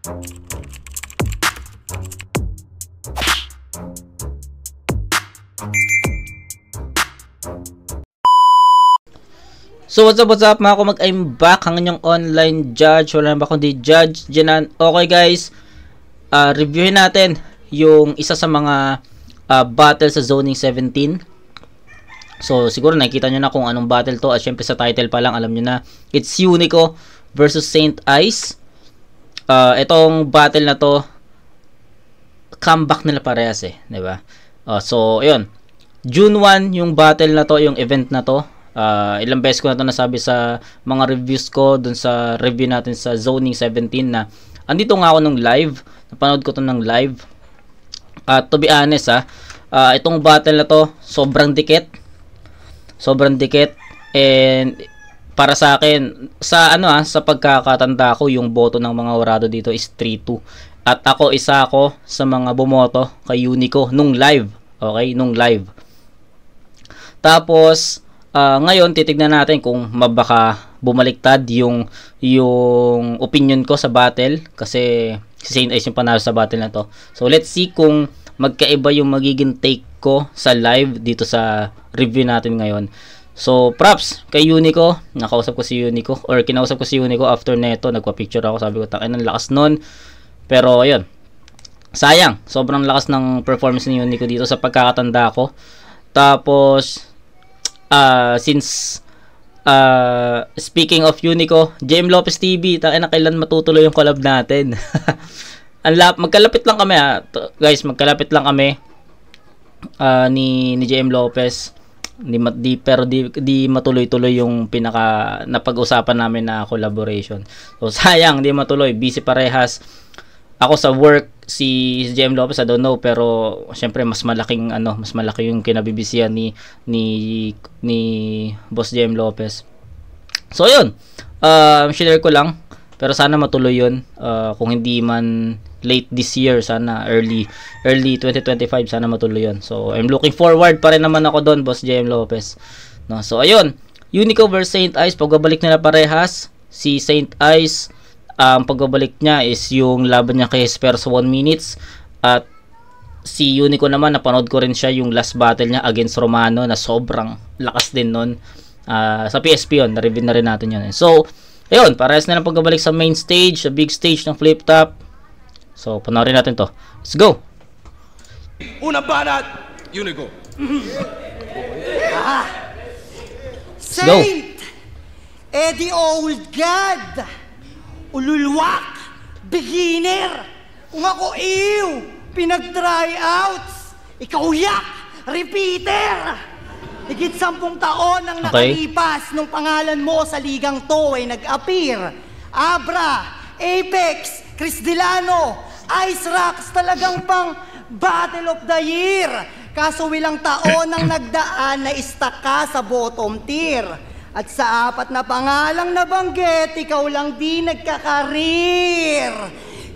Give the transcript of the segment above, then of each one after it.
So what's up mga kumag, I'm back, ang inyong online judge, wala na ba kundi Judge Jenan. Okay guys, reviewin natin yung isa sa mga battle sa Zoning 17. So siguro nakikita nyo na kung anong battle to, at syempre sa title pa lang alam nyo na, it's Unico versus Saint Ice. Itong battle na to, comeback nila parehas diba? So ayun, June 1 yung battle na to, yung event na to. Ilang beses ko na ito nasabi sa mga reviews ko dun sa review natin sa Zoning 17 na andito nga ako nung live, napanood ko to ng live. To be honest itong battle na to sobrang dikit, and para sa akin sa sa pagkakatanda ko, yung boto ng mga orado dito is 3-2, at isa ako sa mga bumoto kay Unico nung live. Okay, nung live. Tapos ngayon titignan natin kung mabaka bumaliktad yung opinion ko sa battle, kasi si Saint Ice yung panalo sa battle na to. So let's see kung magkaiba yung magiging take ko sa live dito sa review natin ngayon. So props kay Unico, nakausap ko si Unico, or kinausap ko si Unico after neto, nagpa-picture ako, sabi ko tangin ang lakas nun. Pero ayun, sayang, sobrang lakas ng performance ni Unico dito sa pagkakatanda ko. Tapos since speaking of Unico, JM Lopez TV, na kailan matutuloy yung collab natin? Magkalapit lang kami guys, magkalapit lang kami ni JM Lopez. Pero di matuloy-tuloy yung pinaka napag-usapan namin na collaboration. So sayang, di matuloy, busy parehas. Ako sa work, si JM Lopez I don't know, pero syempre mas malaki yung kinabibisihan ni Boss JM Lopez. So yun, share ko lang, pero sana matuloy yun. Kung hindi man late this year, sana early 2025 sana matuloy yun. So I'm looking forward pa rin naman ako doon, Boss JM Lopez, no? So ayun, Unico versus Saint Ice, pagbabalik nila parehas. Si Saint Ice, ang pagbabalik niya is yung laban niya kay Esper sa 1 minutes, at si Unico naman, napanood ko rin siya yung last battle niya against Romano na sobrang lakas din nun. Sa PSP yun, na-review na rin natin yun. So ayun, parehas na lang pagbabalik sa main stage, sa big stage ng Flip Top. So panoorin natin to, let's go. Una barat Unico. Saint Eddie Old God, ululwak, beginner. Kung ako pinag-tryouts, ikaw yak, repeater. Higit 10 taon ang nakalipas nung pangalan mo sa ligang to ay nag-appear. Abra, Apex, Chris Delano, Ice Rocks, talagang pang Battle of the Year. Kaso ilang taon ang nagdaan na istak ka sa bottom tier. At sa 4 na pangalang nabanggit, ikaw lang di nagkakareer.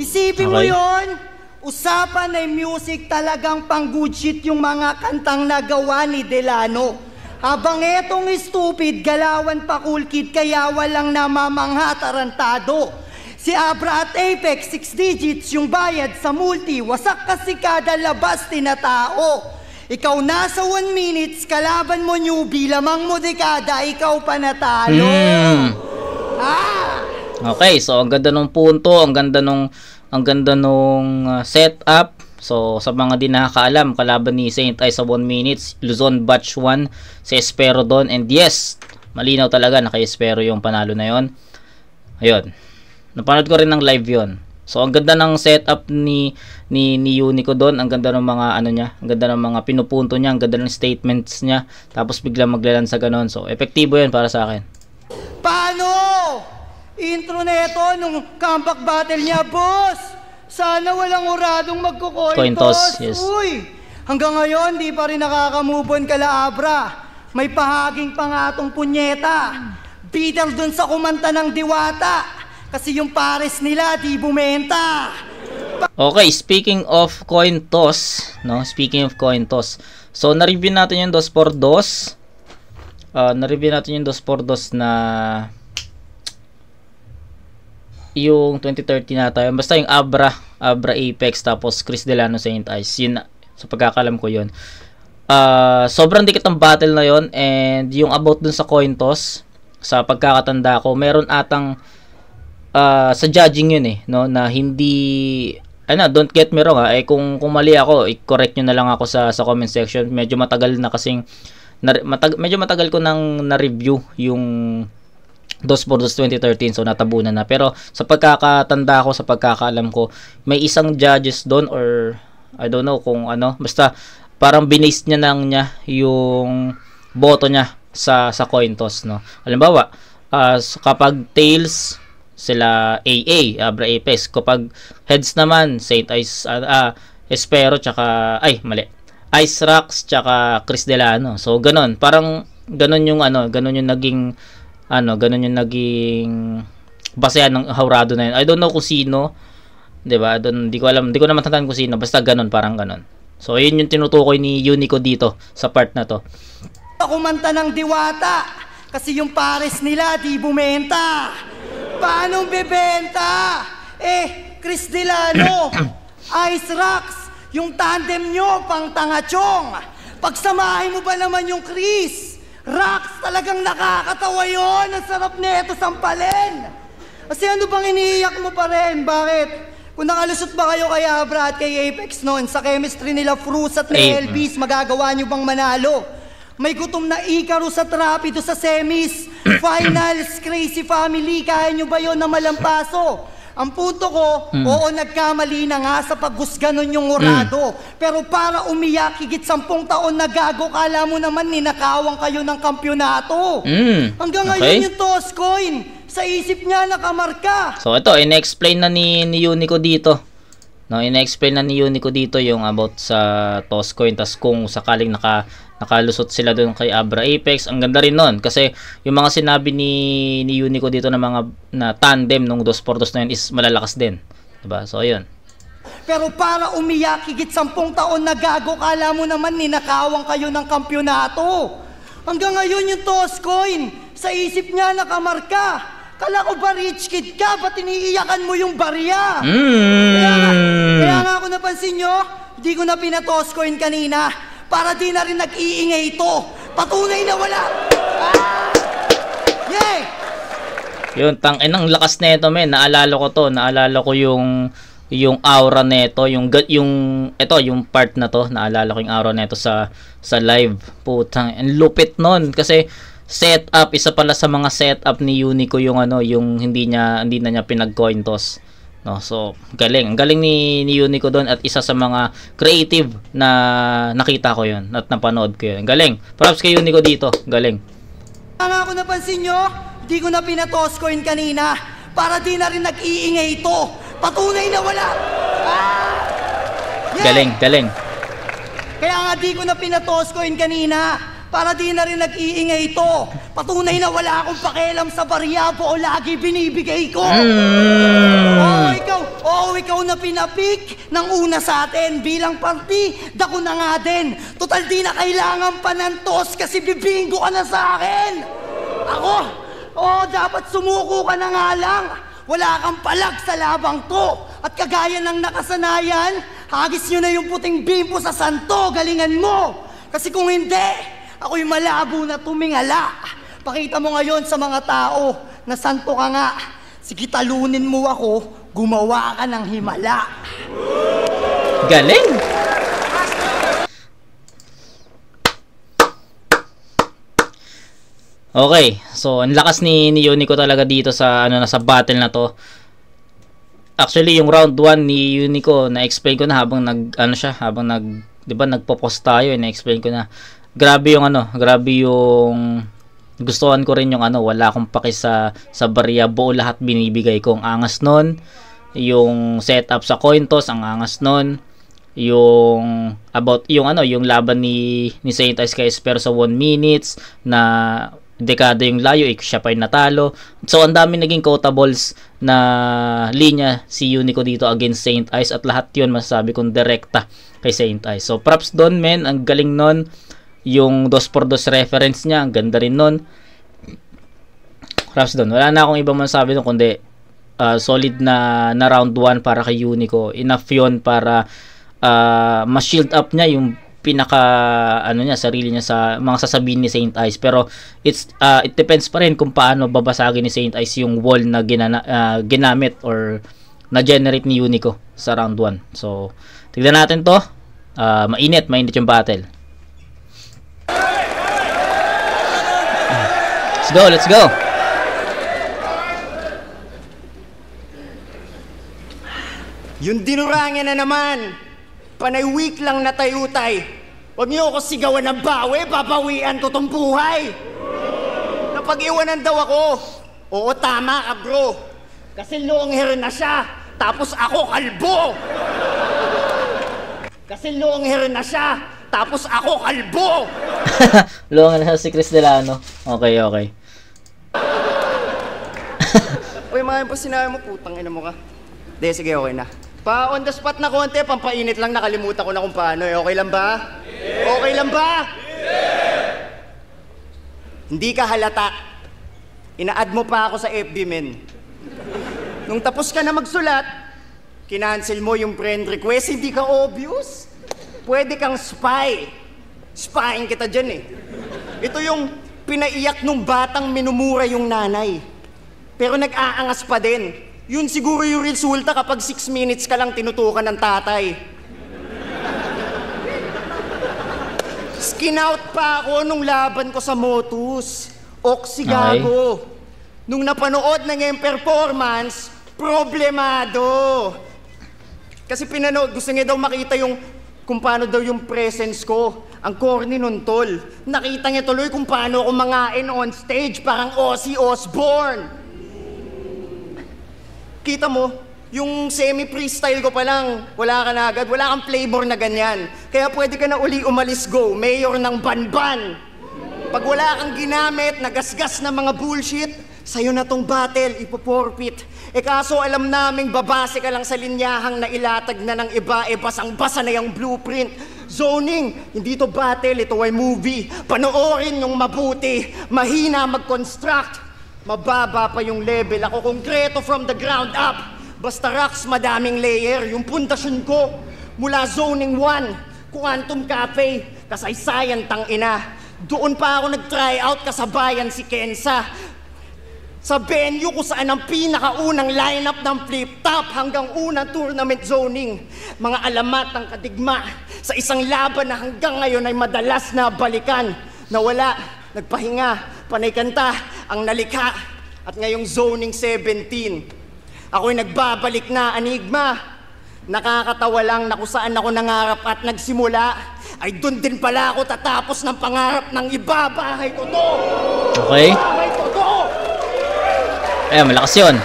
Isipin mo yon, usapan ay music, talagang pang good shit yung mga kantang nagawa ni Delano. Habang etong stupid, galawan pa cool kid, kaya walang namamangha, tarantado. Si Abra at Apex, 6 digits yung bayad sa multi, wasak kasi kada labas tinatao. Ikaw nasa 1 minutes, kalaban mo newbie, lamang mo dekada, ikaw panatalo. Okay, so ang ganda ng punto, ang ganda nung setup. So sa mga di nakakaalam, kalaban ni Saint Ice sa 1 minutes, Luzon Batch 1, si Espero doon, and yes, malinaw talaga na kay Espero yung panalo na yon. Ayun, napanood ko rin ng live yon. So ang ganda ng setup ni Unico doon, ang ganda ng mga niya, ang ganda ng mga pinupunto niya, ang ganda ng statements niya, tapos biglang maglalan sa ganon. So epektibo 'yan para sa akin. Paano? Intro neto nung comeback battle niya, boss. Sana walang uradong magko-coin toss. Yes. Uy, hanggang ngayon di pa rin nakaka-move on kala Abra. May pahaging pa nga tong punyeta. Beetle dun sa kumanta ng Diwata. Kasi yung pares nila di bumenta. Okay, speaking of coin toss, no? Speaking of coin toss. So na-review natin yung 2x2. Na-review natin yung 2x2 na yung 2013 nata yun. Basta yung Abra Apex, tapos Chris Delano Saint Ice. Yun, sa pagkakalam ko yun. Sobrang dikit ang battle na yun. And yung about dun sa coin toss, sa pagkakatanda ko, meron atang sa judging yun no, na hindi, don't get me wrong kung mali ako, i-correct nyo na lang ako sa comment section. Medyo matagal na kasing medyo matagal ko nang na-review yung Dos por Dos 2013, so natabunan na. Pero sa pagkakatanda ko, sa pagkakaalam ko, may isang judges doon, or I don't know kung basta parang binase niya lang niya yung boto niya sa coin toss, no. Halimbawa, kapag tails, sila AA, Abra Apex. Kapag heads naman, Saint Ice, Espero, tsaka Ice Rocks, tsaka Chris Delano. So ganon, parang ganon yung naging basehan ng hawrado na yun. I don't know kung sino, 'di ba? Hindi ko alam, hindi ko na matandaan kung sino, basta ganon, parang ganon. So yun yung tinutukoy ni Unico dito sa part na to. Kumanta ng Diwata kasi yung pares nila di bumenta. Paano bebenta? Chris Delano, Ice Rocks, yung tandem nyo pang tangachong. Pagsamahin mo ba naman yung Chris Rocks, talagang nakakatawa yun. Ang sarap neto sampalin. Kasi ano bang iniiyak mo pa rin? Bakit? Kung nakalusot ba kayo kay Abra at kay Apex noon, sa chemistry nila Fruz at Elvis, magagawa nyo bang manalo? May gutom na Icarus at Rapido sa semis. Finals, Crazy Family, kaya nyo ba yun na malampaso? Ang punto ko, oo, nagkamali na nga sa paghusga nun yung Orado. Pero para umiyak, higit 10 taon na gago, kala mo naman ninakawan kayo ng kampyonato. Hanggang ngayon yung toss coin, sa isip niya nakamarka. So ito, ina-explain na ni Unico dito. No, ina-explain na ni Unico dito yung about sa toss coin, tas kung sakaling nakalusot sila doon kay Abra Apex. Ang ganda rin nun kasi yung mga sinabi ni Unico dito na mga tandem nung Dos por Dos na yun is malalakas din, diba? So ayun. Pero para umiyak, higit 10 taon na gago, kala mo naman ninakawan kayo ng kampyonato. Hanggang ngayon yung toss coin, sa isip niya nakamarka. Kala ko ba rich kid ka? Ba't iniiyakan mo yung barya? Kaya nga ako napansin nyo, di ko na pinatoss coin kanina para di na rin nag-iingay ito. Patunay na wala. Yay! Yun, tangin ang lakas nito, men. Naalala ko to. Naalala ko yung aura neto, yung part na to. Naalala ko yung aura neto sa live. Putang, ang lupit nun kasi setup, isa pala sa mga setup ni Unico yung yung hindi na niya pinag-coin toss, no. So galing ni Unico doon, at isa sa mga creative na nakita ko yun at napanood ko yun. Galing, props kay Unico dito, galing. Nga ako napansin nyo, di ko na pinatoss coin kanina para di na rin nag-iingay ito. Patunay na wala. Galing. Kaya nga di ko na pinatoss coin kanina para di na rin nag-iingay ito. Patunay na wala akong pakialam sa barya o lagi binibigay ko. Ikaw na pinapik ng una sa atin bilang party, dako na nga din. Total di na kailangan pa ng toss kasi bibingo ka na sa akin. Ako, dapat sumuko ka na nga lang. Wala kang palag sa labang to. At kagaya ng nakasanayan, hagis nyo na yung puting bimpo sa santo, galingan mo. Kasi kung hindi, ako'y malabo na tumingala. Pakita mo ngayon sa mga tao na santo ka nga. Sige, talunin mo ako, gumawa ka ng himala. Galing! Okay, so ang lakas ni Unico talaga dito sa sa battle na to. Actually, yung round 1 ni Unico, na-explain ko na habang nagpo-post tayo, na-explain ko na. Grabe yung gustuhan ko rin yung wala akong paki sa barya, buo lahat binibigay ko. Ang angas nun, yung setup sa coin toss, ang angas nun, yung laban ni Saint Ice kay Espero sa 1 minutes na dekada yung layo, siya pa yung natalo. So ang dami naging quotables na linya si Unico dito against Saint Ice, at lahat yun masasabi kong direkta kay Saint Ice. So props doon, men, ang galing nun. Yung Dos por Dos reference niya, ang ganda rin nun. Props doon. Wala na akong ibang masasabi doon kundi solid na round 1 para kay Unico. Enough yun para ma-shield up niya yung pinaka sarili niya sa mga sasabihin ni Saint Ice. Pero it depends pa rin kung paano babasagin ni Saint Ice yung wall na ginamit or na-generate ni Unico sa round 1. So, tignan natin to. Mainit yung battle. Let's go. Yung dinurangin na naman. Panay week lang na tayutay. Huwag niyo ako sigawan ng bawi, babawian ko tong buhay. Napag-iwanan daw ako. Oo, tama ka bro. Kasi long hair na siya, tapos ako kalbo. Kasi long hair na siya, tapos ako kalbo. Long na si Chris Delano. Okay. Uy, mga po sinabi mo, putang ina mo ka. Di, sige, okay na. Pa on the spot na konti, pampainit lang, nakalimutan ko na kung paano. Okay lang ba? Okay lang ba? Hindi ka halata. Ina-add mo pa ako sa FB, men. Nung tapos ka na magsulat, kinancel mo yung friend request, hindi ka obvious. Pwede kang spy. Spying kita dyan eh. Ito yung pinaiyak nung batang minumura yung nanay. Pero nag-aangas pa din. Yun siguro yung resulta kapag 6 minutes ka lang tinutukan ng tatay. Skin-out pa ako nung laban ko sa Motus. Oksigago. Nung napanood na yung performance, problemado. Kasi pinanood, gusto niya daw makita yung kung paano daw yung presence ko. Ang corny nun, tol. Nakita niya tuloy kung paano ako mangain on stage, parang Ozzy Osbourne. Kita mo, yung semi-freestyle ko pa lang, wala ka na agad, wala kang flavor na ganyan. Kaya pwede ka na uli umalis go, mayor ng Banban. Pag wala kang ginamit, nagasgas na mga bullshit, sa'yo na tong battle, ipoporpit. Kaso alam naming babase ka lang sa linyahang na ilatag na ng iba, basang-basa na yung blueprint. Zoning, hindi to battle, ito ay movie. Panoorin yung mabuti, mahina mag-construct. Mababa pa yung level, ako konkreto from the ground up. Basta rocks, madaming layer, yung pundasyon ko. Mula zoning 1, Quantum Cafe, kasaysayan tangina. Doon pa ako nag-try out, kasabayan si Kensa. Sa venue kung saan ang pinakaunang lineup ng flip-top hanggang unang tournament zoning. Mga alamat ng kadigma sa isang laban na hanggang ngayon ay madalas na balikan. Nawala, nagpahinga, panay kanta, ang nalikha. At ngayong zoning 17, ako'y nagbabalik na enigma. Nakakatawa lang na kung saan ako nangarap at nagsimula, ay dun din pala ako tatapos ng pangarap ng iba. Bahay ko to! Okay. Bahay ko to! Malakas yun.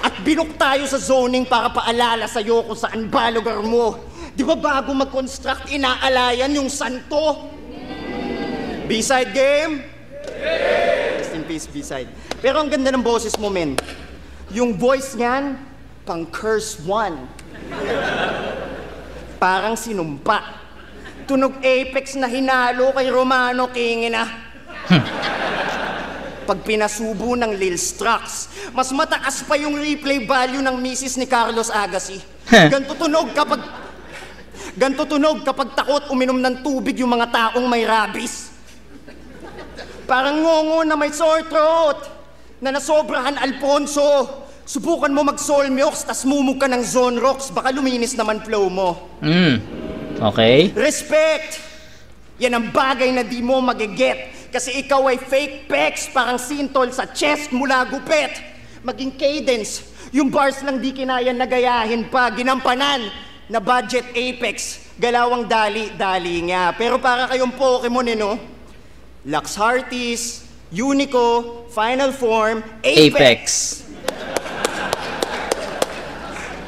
At binook tayo sa zoning para paalala sa'yo kung saan ba lugar mo. Di ba bago mag-construct, inaalayan yung santo? B-side game? Rest in peace, B-side. Pero ang ganda ng boses mo, men. Yung voice niyan, pang curse 1. Parang sinumpa. Tunog Apex na hinalo kay Romano King na. Pag pinasubo ng Lil Strux, mas mataas pa yung replay value ng misis ni Carlos Agassi. Ganto tunog kapag takot uminom ng tubig yung mga taong may rabies. Parang ngongo na may sore throat, na nasobrahan Alfonso. Subukan mo mag-soul milks, tas mumug ka ng zone rocks, baka luminis naman flow mo. Okay. Respect! Yan ang bagay na di mo magiget. Kasi ikaw ay fake pecs, parang sintol sa chest mula gupet. Maging cadence, yung bars lang di kinaya nagayahin pa. Ginampanan na budget Apex, galawang dali-dali nga. Pero para kayong Pokemon no? Lux Hearties, Unico, Final Form, Apex.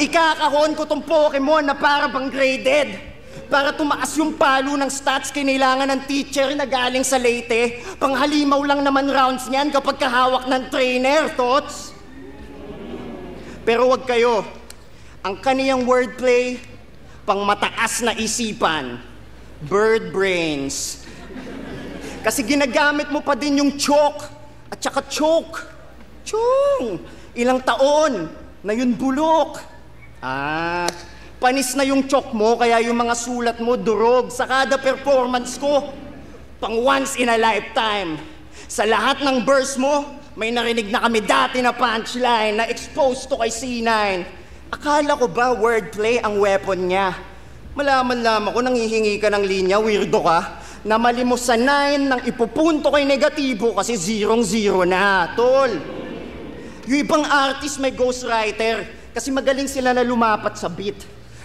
Ikakahon ko tong Pokemon na para bang graded. Para tumaas yung palo ng stats, kinailangan ng teacher na galing sa Leyte. Panghalimaw lang naman rounds niyan kapag kahawak ng trainer, thoughts? Pero wag kayo. Ang kaniyang wordplay, pang mataas na isipan. Bird brains. Kasi ginagamit mo pa din yung choke at saka choke. Chong! Ilang taon na yun bulok. Panis na yung chok mo, kaya yung mga sulat mo durog sa kada performance ko. Pang once in a lifetime. Sa lahat ng verse mo, may narinig na kami dati na punchline na exposed to kay C9. Akala ko ba wordplay ang weapon niya? Malaman-laman ko nanghihingi ka ng linya, weirdo ka. Na mali mo sa 9 nang ipupunto kay negatibo kasi 0-0 na, tol. Yung ibang artist may ghostwriter kasi magaling sila na lumapat sa beat.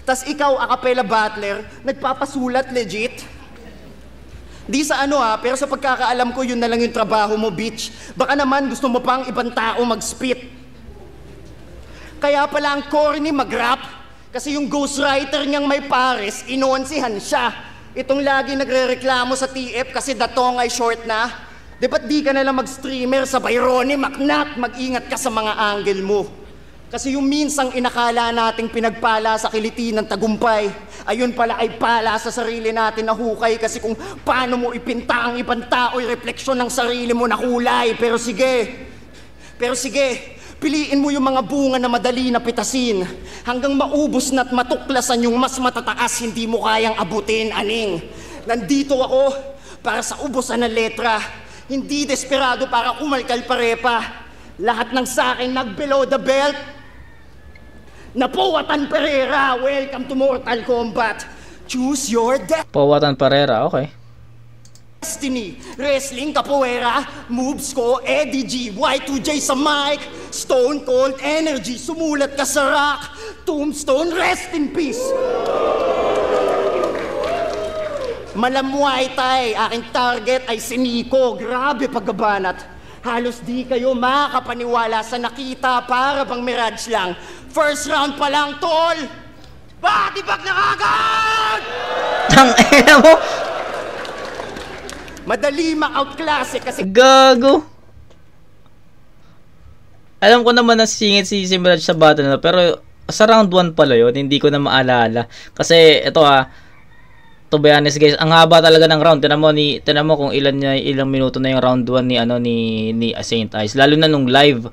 Tas ikaw, acapella battler, nagpapasulat legit. Di sa ano pero sa pagkakaalam ko yun na lang yung trabaho mo, bitch. Baka naman gusto mo pang ibang tao mag-spit. Kaya pala ang corny mag-rap kasi yung ghostwriter niyang may pares, inonsihan siya. Itong lagi nagre-reklamo sa TF kasi datong ay short na. Di ba't di ka nalang mag-streamer sa Ronnie Macnat, mag-ingat ka sa mga angle mo. Kasi yung minsang inakala nating pinagpala sa kiliti ng tagumpay, ayun pala ay pala sa sarili natin na hukay kasi kung paano mo ipinta ang ibang tao'y refleksyon ng sarili mo na kulay. Pero sige, piliin mo yung mga bunga na madali na pitasin hanggang maubos na't matuklasan yung mas matataas hindi mo kayang abutin, aning. Nandito ako para sa ubusan ng letra, hindi desperado para kumalkal parepa. Lahat ng sakin nag-below the belt. Napowatan Pereira, welcome to Mortal Kombat. Choose your Powatan Pereira, okay. destiny. Wrestling, capoeira, moves ko, Eddie G, Y2J sa mic, Stone Cold Energy, sumulat ka sa rock, Tombstone, rest in peace. Malamway tay, aking target ay si Nico, grabe paggabanat. Halos di kayo makapaniwala sa nakita para bang mirage lang. First round pa lang, tol! Body bag na kagad! Tangina mo! Madali ma-outclass kasi... Gago! Alam ko naman na singit si Mirage sa battle na, pero sa round 1 pala yun, hindi ko na maalala. Kasi ito to be honest guys, ang haba talaga ng round. Tinan mo kung ilang minuto na yung round 1 ni Saint Ice. Lalo na nung live.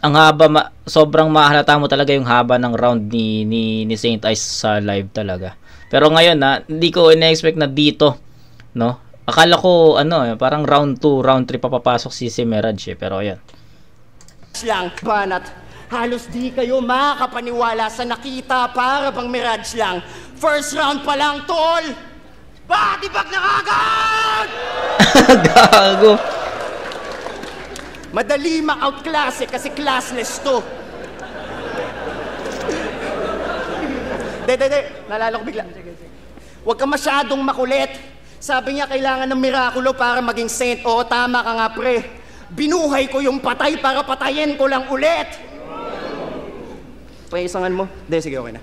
Ang haba, sobrang mahalata mo talaga yung haba ng round ni Saint Ice sa live talaga. Pero ngayon hindi ko ina-expect na dito, no? Akala ko parang round 2, round 3 papapasok si Mirage pero ayan. Lang banat. Halos di kayo makapaniwala sa nakita para bang mirage lang. First round pa lang, tol! Body bag na kagad! Gago! Madali ma-outclass kasi classless to. Nalala ko bigla. Huwag ka masyadong makulit. Sabi niya kailangan ng mirakulo para maging saint. Oo, tama ka nga pre. Binuhay ko yung patay para patayin ko lang ulit. Paisangan mo? Sige, okay na.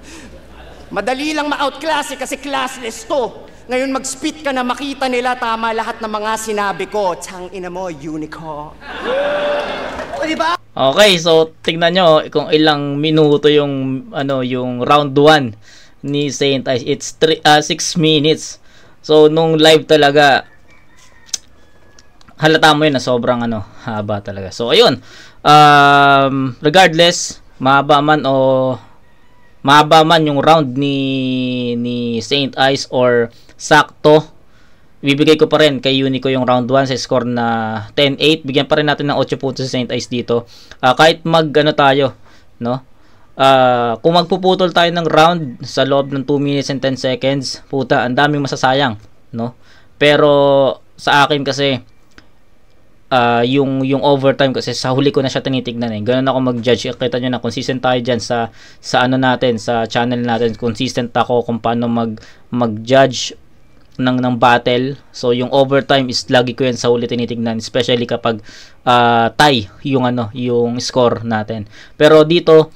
Madali lang ma-outclass kasi classless to. Ngayon mag-spit ka na makita nila tama lahat ng mga sinabi ko. Tang ina mo, unicorn. O diba? Okay, so tingnan nyo kung ilang minuto yung yung round 1 ni Saint Ice. It's 6 minutes. So nung live talaga halata mo yun na sobrang haba talaga. So ayun. Regardless, mahaba man yung round ni Saint Ice or sakto, bibigay ko pa rin kay Unico yung round 1 sa score na 10-8. Bigyan pa rin natin ng 8 puntos sa Saint Ice dito. Kahit tayo, no? Kung magpuputol tayo ng round sa loob ng 2 minutes and 10 seconds, puta, ang daming masasayang, no? Pero sa akin kasi yung overtime kasi sa huli ko na siya tinitignan Ganun ako mag-judge. Kita nyo na consistent tayo dyan sa natin, sa channel natin. Consistent ako kung paano mag-judge ng battle. So yung overtime is lagi ko yan sa huli tinitignan, especially kapag tie yung score natin. Pero dito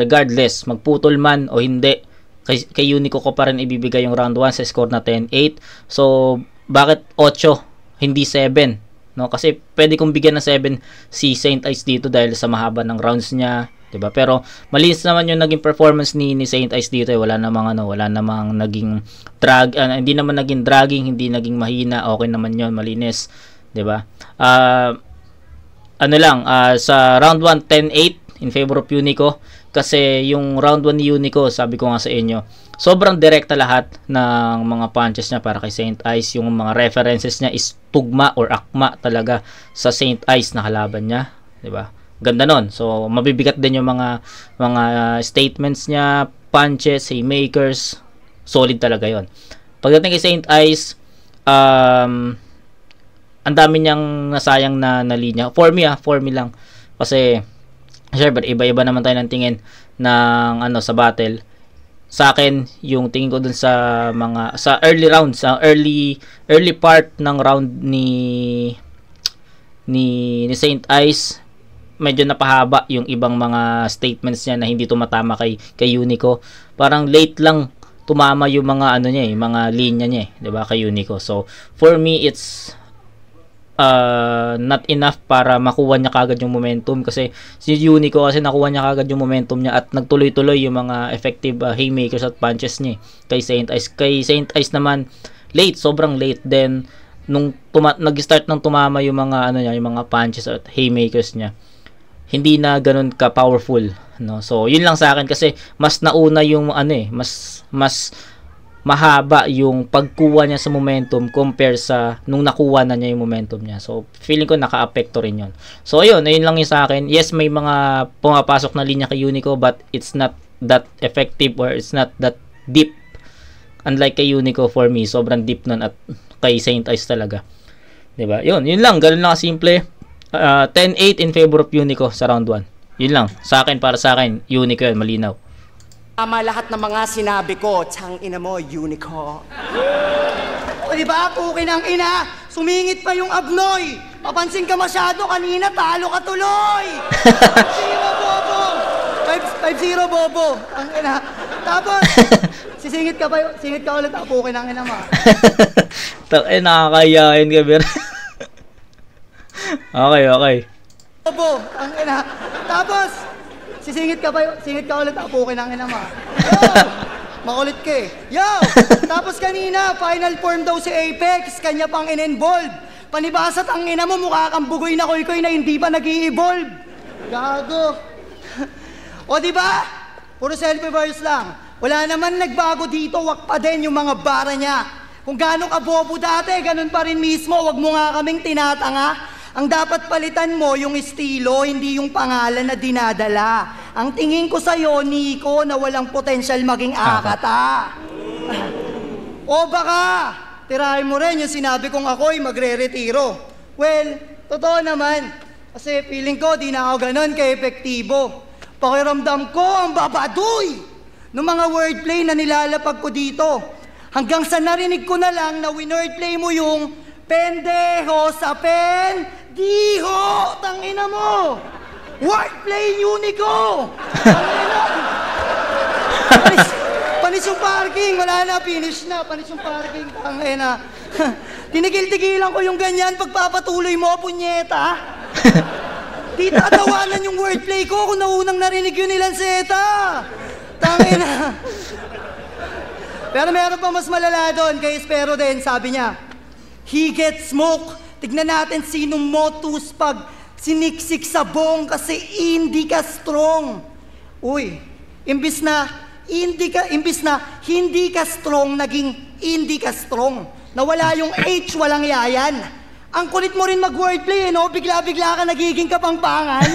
regardless magputol man o hindi, kay Unico ko pa rin ibibigay yung round 1 sa score na 10-8. So bakit 8 hindi 7, no? Kasi pwede kong bigyan ng 7 si Saint Ice dito dahil sa mahaba ng rounds niya, 'di ba? Pero malinis naman yung naging performance ni Saint Ice dito. Wala namang naging drag, hindi naman naging dragging, hindi naging mahina. Okay naman 'yon, malinis, 'di ba? ano lang, sa round 1, 10-8 in favor of Unico. Kasi yung round 1 ni Unico, sabi ko nga sa inyo, sobrang direkta lahat ng mga punches niya para kay Saint Ice. Yung mga references niya is tugma or akma talaga sa Saint Ice na kalaban niya, 'di ba? Ganda nun. So mabibigat din yung mga statements niya, punches, haymakers, solid talaga 'yon. Pagdating kay Saint Ice, ang dami niyang nasayang na linya. For me lang. Kasi syempre iba-iba naman tayo ng tingin ng sa battle. Sa akin, yung tingin ko dun sa early rounds, sa early part ng round ni Saint Ice, medyo napahaba yung ibang mga statements niya na hindi tumatama kay Unico. Parang late lang tumama yung mga niya mga linya niya, 'di ba, kay Unico. So, for me it's not enough para makuha niya kagad yung momentum, kasi si Unico kasi nakuha niya kagad yung momentum niya at nagtuloy-tuloy yung mga effective haymakers at punches niya kay Saint Ice. Kay Saint Ice naman late, sobrang late din nung nag-start nang tumama yung mga yung mga punches at haymakers niya. Hindi na ganoon ka powerful, no? So, yun lang sa akin, kasi mas nauna yung mas mahaba yung pagkuha niya sa momentum compare sa nung nakuha na niya yung momentum niya. So, feeling ko naka-apekto rin yun. So, ayun lang yung sa akin. Yes, may mga pumapasok na linya kay Unico, but it's not that effective or it's not that deep. Unlike kay Unico, for me, sobrang deep nun, at kay Saint Ice talaga. 'Di ba? Yun lang. Ganun lang simple. 10-8 in favor of Unico sa round 1. Yun lang. Para sa akin, Unico yan, malinaw. Tama lahat ng mga sinabi ko, tsang ina mo, Unico. O diba, pukin ang ina, sumingit pa yung abnoy. Papansin ka masyado, kanina talo ka tuloy. 5-0 bobo. 5-0 bobo. Ang ina. Tapos, sisingit ka ulit, pukin ang ina mo. Nakakayain ka, Ber. Okay. Bobo, ang ina. Tapos, sisingit ka ulit, pukin ang ina mo. Yo! Makulit ka eh. Yo! Tapos kanina, final form daw si Apex, kanya pang in-involve. Panibasat ang ina mo, mukha kang bugoy na koy-koy na hindi pa nag-i-evolve. Gago. O diba? Puro self-reverse lang. Wala naman nagbago dito, wak pa din yung mga bara niya. Kung gaano ka bobo dati, ganun pa rin mismo, wag mo nga kaming tinatanga. Ang dapat palitan mo yung estilo, hindi yung pangalan na dinadala. Ang tingin ko sa'yo, Nico, na walang potensyal maging akata. O baka, tirahin mo rin yung sinabi kong ako'y magre-retiro. Well, totoo naman. Kasi feeling ko, di na ako ganun ka-epektibo. Pakiramdam ko ang babadoy ng mga wordplay na nilalapag ko dito. Hanggang sa narinig ko na lang na winordplay mo yung pendeho sa pen, diho, tangina mo. Wordplay, Unico. Panis yung parking, wala na, finish na. Panis yung parking, tangina. Tinigil-tigilan ko yung ganyan, pagpapatuloy mo, punyeta. Di tatawanan yung wordplay ko kung naunang narinig yun nilang seta. Tangina. Pero meron pa mas malala doon, kay Espero din, sabi niya, he gets smoke. Tignan natin sinong motus pag siniksik sa bong kasi hindi ka strong. Uy, imbis na hindi ka strong, naging hindi ka strong. Nawala yung H, walang yayan. Ang kulit mo rin mag-wordplay, no? Bigla-bigla ka nagiging kapangpangan.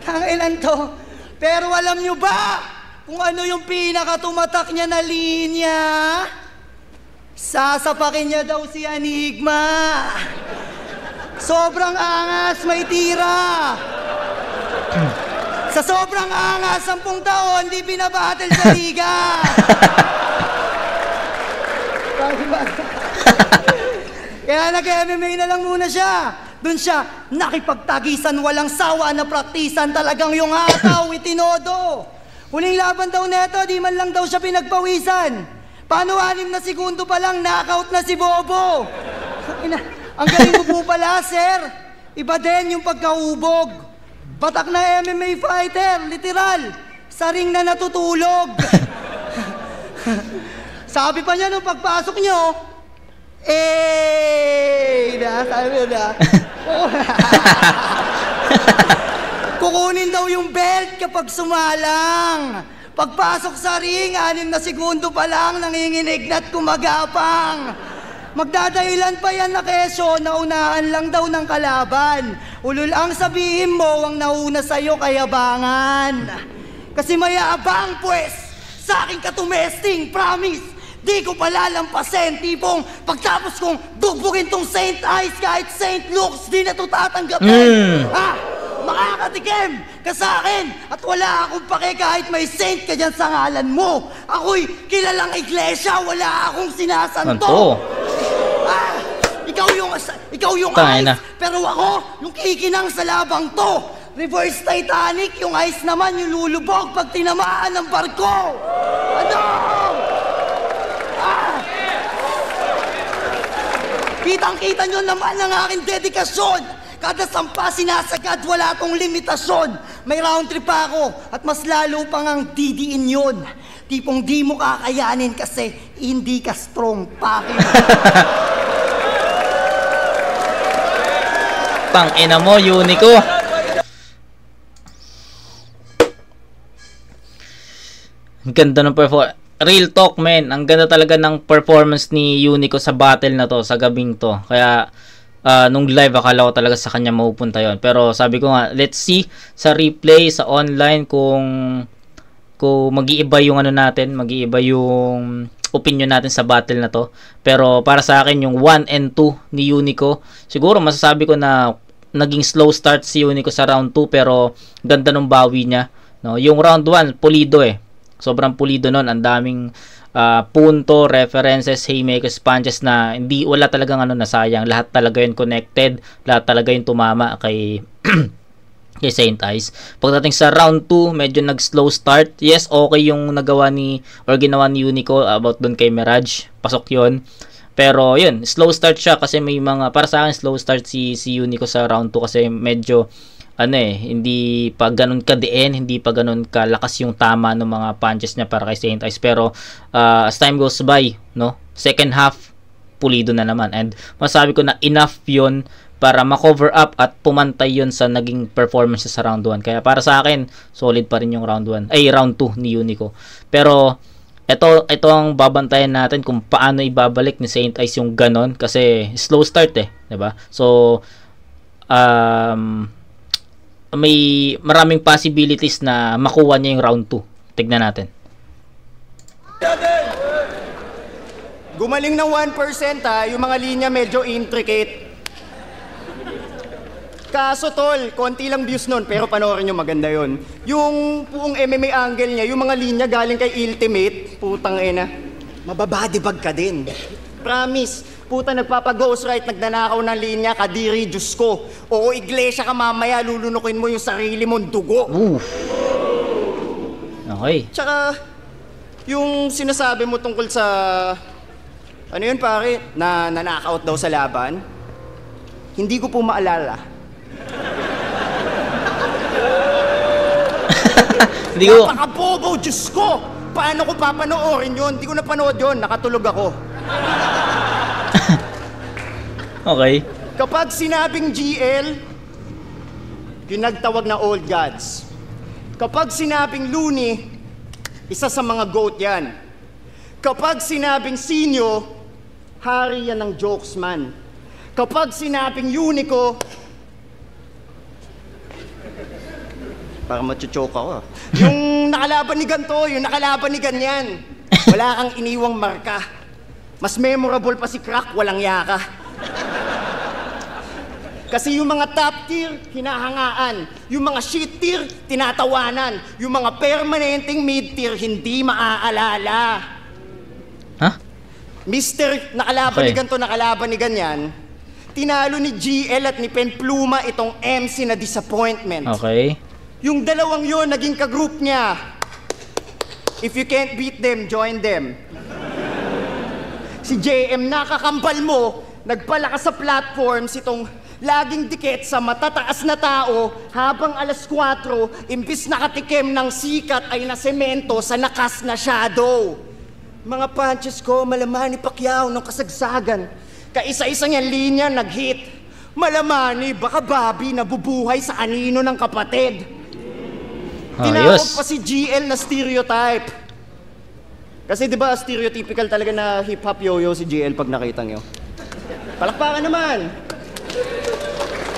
Tanginan to. Pero alam nyo ba kung ano yung pinakatumatak niya na linya? Sasapakin niya daw si Enigma. Sobrang angas, may tira. Sa sobrang angas, 10 taon, di binabattle sa liga. Kaya nag-MMA na lang muna siya. Doon siya nakipagtagisan, walang sawa na praktisan, talagang yung hataw, itinodo. Huling laban daw neto, di man lang daw siya pinagpawisan. Paano 6 na segundo pa lang, knockout na si Bobo. Ang galing mo po pala, sir. Iba din yung pagkahubog. Batak na MMA fighter, literal. Sa ring na natutulog. Sabi pa niya nung pagpasok niyo, sabi na. Kukunin daw yung belt kapag sumalang. Pagpasok sa ring, 6 na segundo pa lang, nanginginig na't kumagapang. Magdadahilan pa yan na keso, naunahan lang daw ng kalaban. Ulul ang sabihin mo, ang nauna sa'yo kayabangan. Kasi mayabang pues, sa aking katumesting, promise, di ko palalampasin. Tipong pagtapos kong dugbugin tong Saint Ice kahit Saint Luke's, di na to tatanggapin. Makakatikim ka sa akin at wala akong pake kahit may saint ka dyan sa ngalan mo. Ako'y kilalang iglesia, wala akong sinasanto. Ikaw yung ice, pero ako yung kikinang sa labang to. Reverse Titanic, yung ice naman yung lulubog pag tinamaan ng barko. Ano? Kitang-kita nyo naman ang aking dedikasyon. Kada sampa sinasagad, wala tong limitasyon. May round trip ako at mas lalo pang ang didiin yun. Tipong di mo kakayanin kasi hindi ka strong, pake. Tangina mo, Unico. Ang ganda ng performance. Real talk, man. Ang ganda talaga ng performance ni Unico sa battle na to, sa gabing to. Kaya nung live akala ko talaga sa kanya mapupunta yon, pero sabi ko nga, let's see sa replay sa online kung mag-iiba yung ano natin, mag-iiba yung opinion natin sa battle na to. Pero para sa akin yung 1 and 2 ni Unico, siguro masasabi ko na naging slow start si Unico sa round 2, pero ganda ng bawi niya, no? Yung round 1 pulido sobrang pulido nun, ang daming punto, references, haymakers, punches na wala talagang nasayang. Lahat talaga yun connected, lahat talaga yun tumama kay kay Saint Ice. Pagdating sa round 2, medyo nag-slow start. Yes, okay yung ginawa ni Unico about dun kay Mirage. Pasok yun. Pero yun, slow start siya kasi may mga, para sa akin slow start si Unico sa round 2 kasi medyo hindi pa ganun ka-diin, hindi pa ganun kalakas yung tama ng mga punches niya para kay Saint Ice. Pero as time goes by, no, second half pulido na naman, and masabi ko na enough yun para ma-cover up at pumantay yun sa naging performance sa round 1. Kaya para sa akin, solid pa rin yung round 2 ni Unico. Pero ito ang babantayan natin kung paano ibabalik ni Saint Ice yung ganon, kasi slow start 'di ba? So may maraming possibilities na makuha niya yung round 2. Tignan natin. Gumaling ng 1% yung mga linya medyo intricate. Kaso tol, konti lang views nun, pero panoorin nyo, maganda yon. Yung buong MMA angle niya, yung mga linya galing kay Ultimate, putang ina, mababadibag ka din. Promise. Puta, nagpapag-ghost right, nagnanakaw ng linya, kadiri, Diyos ko. Oo, iglesia ka mamaya, lulunukin mo yung sarili mong dugo. Okay. Tsaka, yung sinasabi mo tungkol sa, ano yun pare, na knockout daw sa laban, hindi ko po maalala. Hindi ko... Napakabobo, Diyos ko! Paano ko papanoorin yun? Hindi ko napanood yun, nakatulog ako. Okay. Kapag sinabing GL, pinagtawag na old gods. Kapag sinabing Looney, isa sa mga GOAT yan. Kapag sinabing Sinyo, hari yan ng jokes man. Kapag sinabing Unico, para machuchoke ako. Yung nakalaban ni ganto, yung nakalaban ni ganyan. Wala kang iniwang marka. Mas memorable pa si Crack, walang yaka. Kasi yung mga top tier, hinahangaan. Yung mga shit tier, tinatawanan. Yung mga permanenteng mid tier, hindi maaalala. Ha? Mister, nakalaban ni ganito, nakalaban ni ganyan. Tinalo ni GL at ni Pen Pluma itong MC na disappointment. Okay. Yung dalawang yon naging kagroup niya. If you can't beat them, join them. Si JM, nakakambal mo, nagpalakas sa platforms itong laging dikit sa matataas na tao habang alas 4, imbis nakatikim ng sikat ay nasemento sa nakas na shadow. Mga punches ko, malaman ni Pacquiao ng kasagsagan. Kaisa-isa niyang linya nag-hit. Malamani, baka Bobby nabubuhay sa anino ng kapatid. Ayos. Tinawag pa si GL na stereotype. Kasi di ba stereotypical talaga na hip-hop yo-yo si GL pag nakita nyo? Palakpakan naman.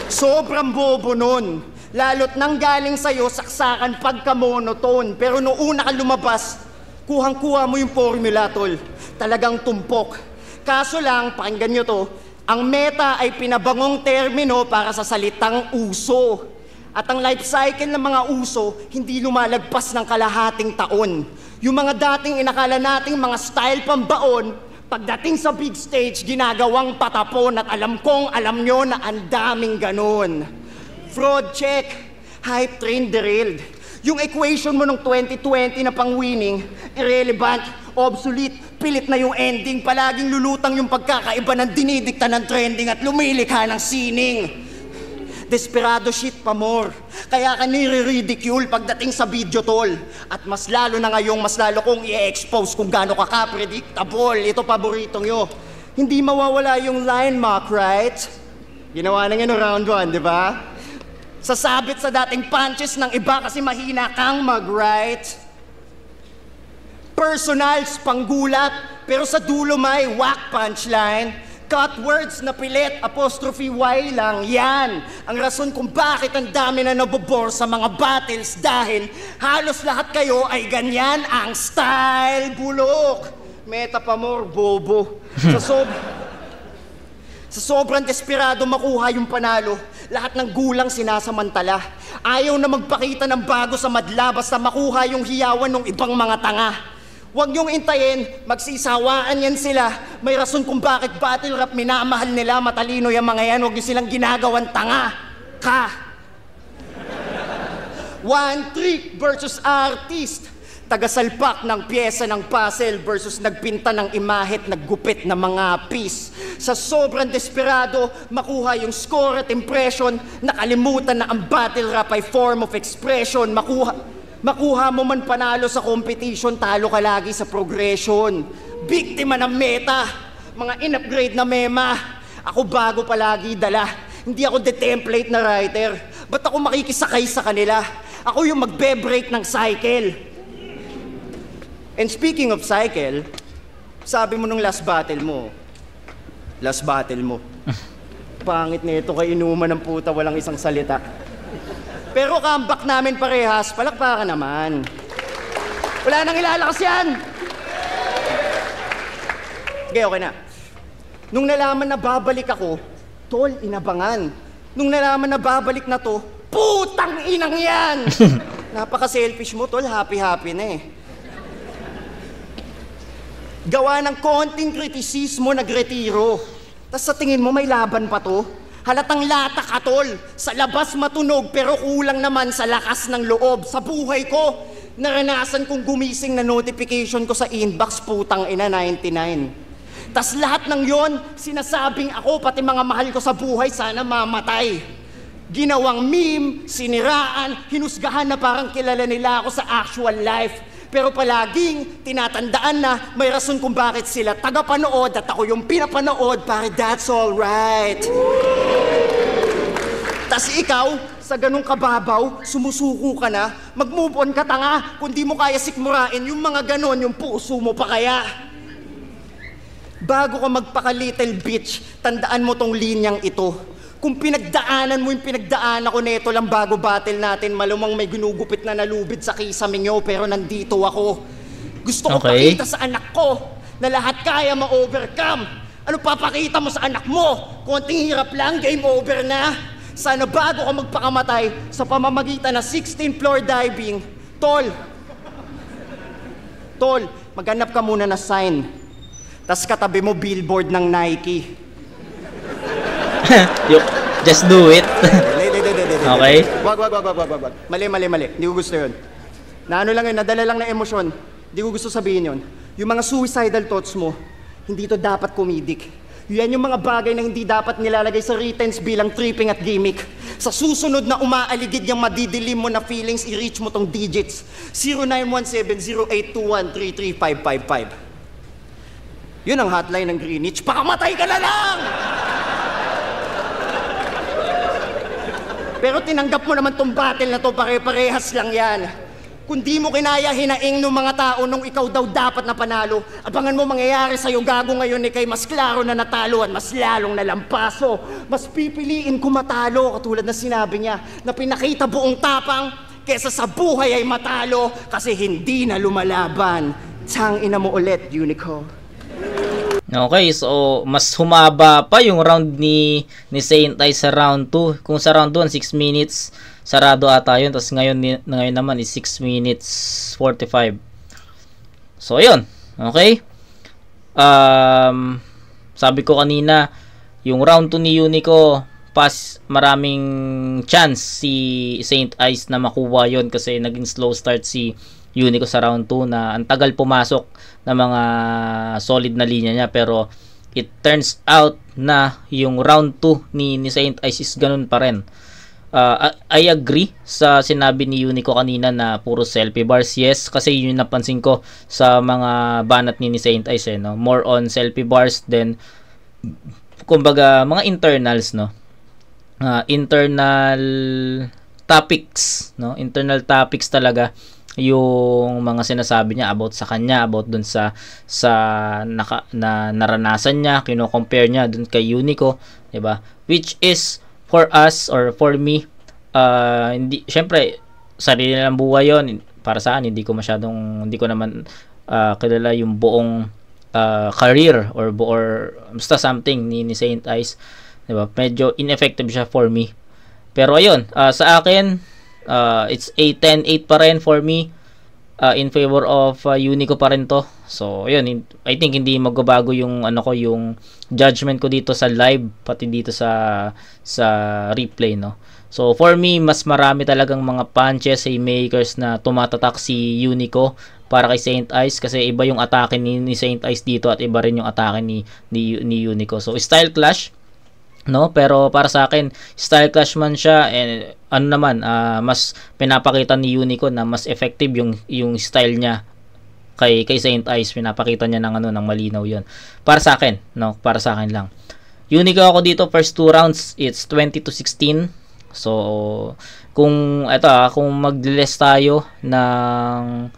Sobrang bobo nun. Lalo't nang galing sa'yo, saksakan pagka-monotone. Pero noong una ka lumabas, kuhang-kuha mo yung formula, tol. Talagang tumpok. Kaso lang, pakinggan nyo to, ang meta ay pinabangong termino para sa salitang uso. At ang life cycle ng mga uso, hindi lumalagpas ng kalahating taon. Yung mga dating inakala nating mga style pambaon, pagdating sa big stage, ginagawang patapon at alam kong alam nyo na ang daming ganon. Fraud check, hype train derailed. Yung equation mo nung 2020 na pang-winning, irrelevant, obsolete, pilit na yung ending, palaging lulutang yung pagkakaiba ng dinidikta ng trending at lumilikha ng sining. Desperado shit pa more. Kaya ka nire-ridicule pagdating sa video, tol. At mas lalo na ngayong mas lalo kong i-expose kung gaano ka-predictable. Ito paboritong nyo. Hindi mawawala yung line mark, right? Ginawa na nga no round 1, di ba? Sasabit sa dating punches ng iba kasi mahina kang mag-right. Personals, panggulat, pero sa dulo may whack punchline. Cut words na pilit, apostrophe Y lang, yan. Ang rason kung bakit ang dami na nabobore sa mga battles dahil halos lahat kayo ay ganyan ang style, bulok. Meta pa more, bobo. Sa sobrang desperado makuha yung panalo, lahat ng gulang sinasamantala. Ayaw na magpakita ng bago sa madla basta makuha yung hiyawan ng ibang mga tanga. Huwag niyong intayin, magsisawaan yan sila. May rason kung bakit battle rap minamahal nila, matalino yung mga yan, huwag niyo silang ginagawan tanga. One trick versus artist. Tagasalpak ng pyesa ng puzzle versus nagpinta ng imahit, naggupit na mga piece. Sa sobrang desperado, makuha yung score at impression, nakalimutan na ang battle rap ay form of expression. Makuha mo man panalo sa competition, talo ka lagi sa progression. Biktima ng meta, mga in-upgrade na mema. Ako bago palagi dala, hindi ako the template na writer. Ba't ako makikisakay sa kanila? Ako yung magbe-break ng cycle. And speaking of cycle, sabi mo nung last battle mo, pangit nito kay inuman ng puta, walang isang salita. Pero comeback namin parehas, palakpakan naman. Wala nang ilalakas yan! Okay na. Nung nalaman na babalik ako, tol, inabangan. Nung nalaman na babalik na to, putang inang yan! Napaka-selfish mo, tol, happy-happy na eh. Gawa ng konting kritisismo, nagretiro. Tas sa tingin mo, may laban pa to? Halatang lata ka, tol. Sa labas matunog, pero kulang naman sa lakas ng loob. Sa buhay ko, naranasan kong gumising na notification ko sa inbox, putang ina, 99. Tas lahat ng yon, sinasabing ako, pati mga mahal ko sa buhay, sana mamatay. Ginawang meme, siniraan, hinusgahan na parang kilala nila ako sa actual life. Pero palaging tinatandaan na may rason kung bakit sila tagapanood at ako yung pinapanood, pare, that's alright. Tas ikaw, sa ganung kababaw, sumusuko ka na, mag-move on ka tanga, kung di mo kaya sikmurain yung mga ganon, yung puso mo pa kaya. Bago ka magpaka-little bitch, tandaan mo tong linyang ito. Kung pinagdaanan mo yung pinagdaanan ko neto lang bago battle natin, malumang may ginugupit na nalubid sa kisame nyo, pero nandito ako. Gusto ko pakita sa anak ko na lahat kaya ma-overcome. Ano papakita mo sa anak mo? Konting hirap lang, game over na. Sana bago ka magpakamatay sa pamamagitan na 16th floor diving, tol, maghanap ka muna na sign. Tas katabi mo billboard ng Nike. Just do it. Okay? Wag. Mali. Hindi ko gusto yun. Naano lang yun, nadala lang na emosyon. Hindi ko gusto sabihin yun. Yung mga suicidal thoughts mo, hindi to dapat comedic. Yan yung mga bagay na hindi dapat nilalagay sa writtens bilang tripping at gimmick. Sa susunod na umaaligid yung madidilim mo na feelings, i-reach mo tong digits. 0917-0821-33555. Yun ang hotline ng Greenwich. Pakamatay ka na lang! Pero tinanggap mo naman tong battle na to, pare-parehas lang yan. Kung di mo kinaya hinaing ng mga tao nung ikaw daw dapat na panalo, abangan mo mangyayari sa'yo gago ngayon ni kay mas klaro na natalo at mas lalong nalampaso. Mas pipiliin ko matalo, katulad na sinabi niya, na pinakita buong tapang kesa sa buhay ay matalo kasi hindi na lumalaban. Tang ina mo ulit, Unico. Okay, so mas humaba pa yung round ni Saint Ice sa round 2. Kung sa round 1, 6 minutes, sarado ata yun. Tapos ngayon naman is 6 minutes 45. So, ayun. Okay. Sabi ko kanina, yung round 2 ni Unico, maraming chance si Saint Ice na makuha yon kasi naging slow start si Unico sa round 2 na ang tagal pumasok na mga solid na linya niya, pero it turns out na yung round 2 ni Saint Ice is ganun pa rin. I agree sa sinabi ni Unico kanina na puro selfie bars. Yes, kasi yun yung napansin ko sa mga banat ni Saint Ice, no? More on selfie bars than kumbaga mga internals, no? Internal topics, no? Internal topics talaga yung mga sinasabi niya about sa kanya, about dun sa naranasan niya, kino-compare niya dun kay Unico, 'di ba? Which is for us or for me, hindi, syempre sarili lang buhay 'yon. Para sa akin, hindi ko naman kilala yung buong career or basta something ni Saint Ice, 'di ba? Medyo ineffective siya for me. Pero ayun, sa akin, it's a 10-8 pa rin for me, in favor of Unico pa rin to. So ayun, I think hindi magbabago yung yung judgment ko dito sa live pati dito sa replay, no. So for me, mas marami talagang mga punches, haymakers na tumatatak si Unico para kay Saint Ice, kasi iba yung atake ni Saint Ice dito at iba rin yung atake ni Unico. So style clash, no, pero para sa akin style clash man siya, and mas pinapakita ni Unico na mas effective yung style niya kay Saint Ice. Pinapakita niya ng malinaw 'yon. Para sa akin, no, para sa akin lang. Unico ako dito, first 2 rounds it's 20-16. So kung mag-less tayo ng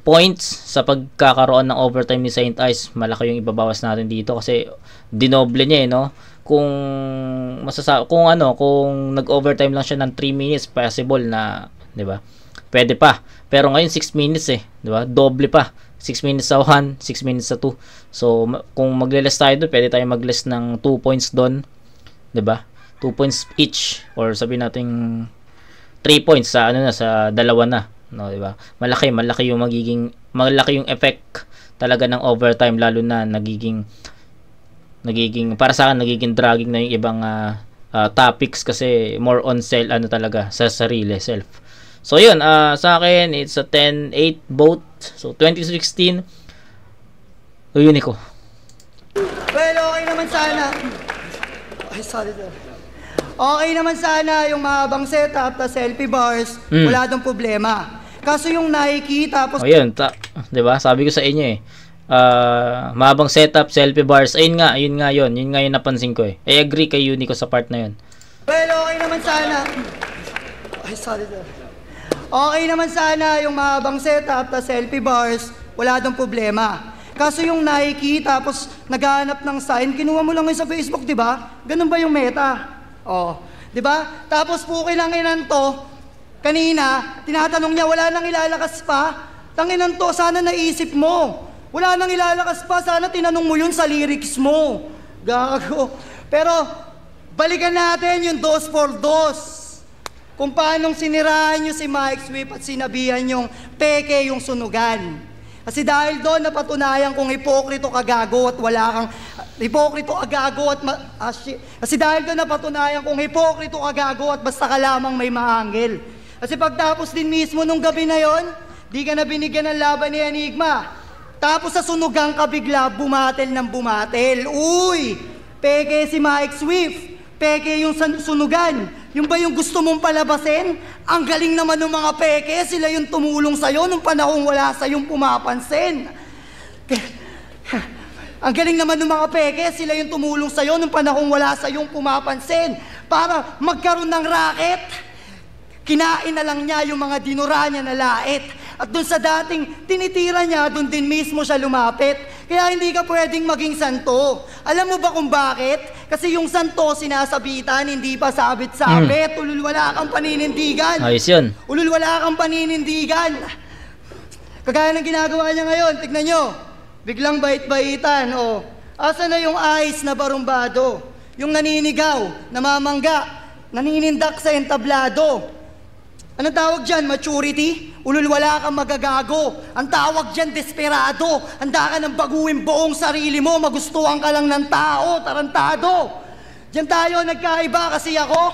points sa pagkakaroon ng overtime ni Saint Ice, malaki yung ibabawas natin dito kasi dinoble niya, no. Kung nag-overtime lang siya ng 3 minutes, possible na, 'di ba? Pwede pa. Pero ngayon 6 minutes 'di ba? Doble pa. 6 minutes sa 1, 6 minutes sa 2. So kung magle-less tayo doon, pwede tayong mag-less ng 2 points doon, 'di ba? 2 points each, or sabihin natin 3 points sa sa dalawa na, no, 'di ba? Malaki yung effect talaga ng overtime, lalo na nagiging para sa akin nagiging dragging na yung ibang topics kasi more on talaga sa sarili, self. So yun, sa akin it's a 10-8 both. So 2016 Unico. Well, okay naman sana. Ay, sorry. Okay naman sana yung mahabang setup ta selfie bars, wala dong problema. Kaso yung Nike tapos ayun, 'di ba? Sabi ko sa inyo mahabang setup, selfie bars. Yun nga yun napansin ko eh. I agree kay Unico sa part na yun. Well, okay naman sana. Ay, sorry. Okay naman sana yung mahabang setup ta selfie bars, wala dong problema. Kaso yung Nike tapos naghahanap ng sign, kinuha mo lang yun sa Facebook, 'di ba? Ganun ba yung meta? Oh, 'di ba? Tapos pukilanginan to. Kanina, tinatanong niya, wala nang ilalakas pa. Tanginan to, sana naisip mo. Wala nang ilalakas pa, sana tinanong mo yun sa lyrics mo. Gago. Pero, balikan natin yung 2 for 2. Kung paanong siniraan nyo si Mike Swift at sinabihan yung peke yung sunugan. Kasi dahil doon napatunayan kung hipokrito ka gago at wala kang... Hipokrito ka gago at... Kasi dahil doon napatunayan kung hipokrito ka gago at basta ka lamang may maanggel. Kasi pagtapos din mismo nung gabi na yon, di ka na binigyan ng laban ni Enigma. Tapos sa sunugang ka bigla, bumatel ng bumatel. Uy! Peke si Mike Swift. Peke yung sunugan. Yung ba yung gusto mong palabasin? Ang galing naman ng mga peke. Sila yung tumulong sa'yo nung panahong wala sa'yong pumapansin. Ang galing naman ng mga peke. Sila yung tumulong sa'yo nung panahong wala sa'yong pumapansin. para magkaroon ng racket. Kinain na lang niya yung mga dinura niya na lait. At dun sa dating tinitira niya, dun din mismo siya lumapit. Kaya hindi ka pwedeng maging santo. Alam mo ba kung bakit? Kasi yung santo sinasabitan, hindi pa sabit-sabit. Ulul, wala kang paninindigan. Ayos yun. Ulul, wala kang paninindigan. Kagaya ng ginagawa niya ngayon, tignan nyo. Biglang bait-baitan, oh. Asa na yung eyes na barumbado? Yung naninigaw, namamangga, naninindak sa entablado. Anong tawag dyan? Maturity? Ulul, wala kang magagago. Ang tawag dyan, desperado. Handa ka ng baguhin buong sarili mo. Magustuhan ka lang ng tao, tarantado. Diyan tayo nagkaiba kasi ako,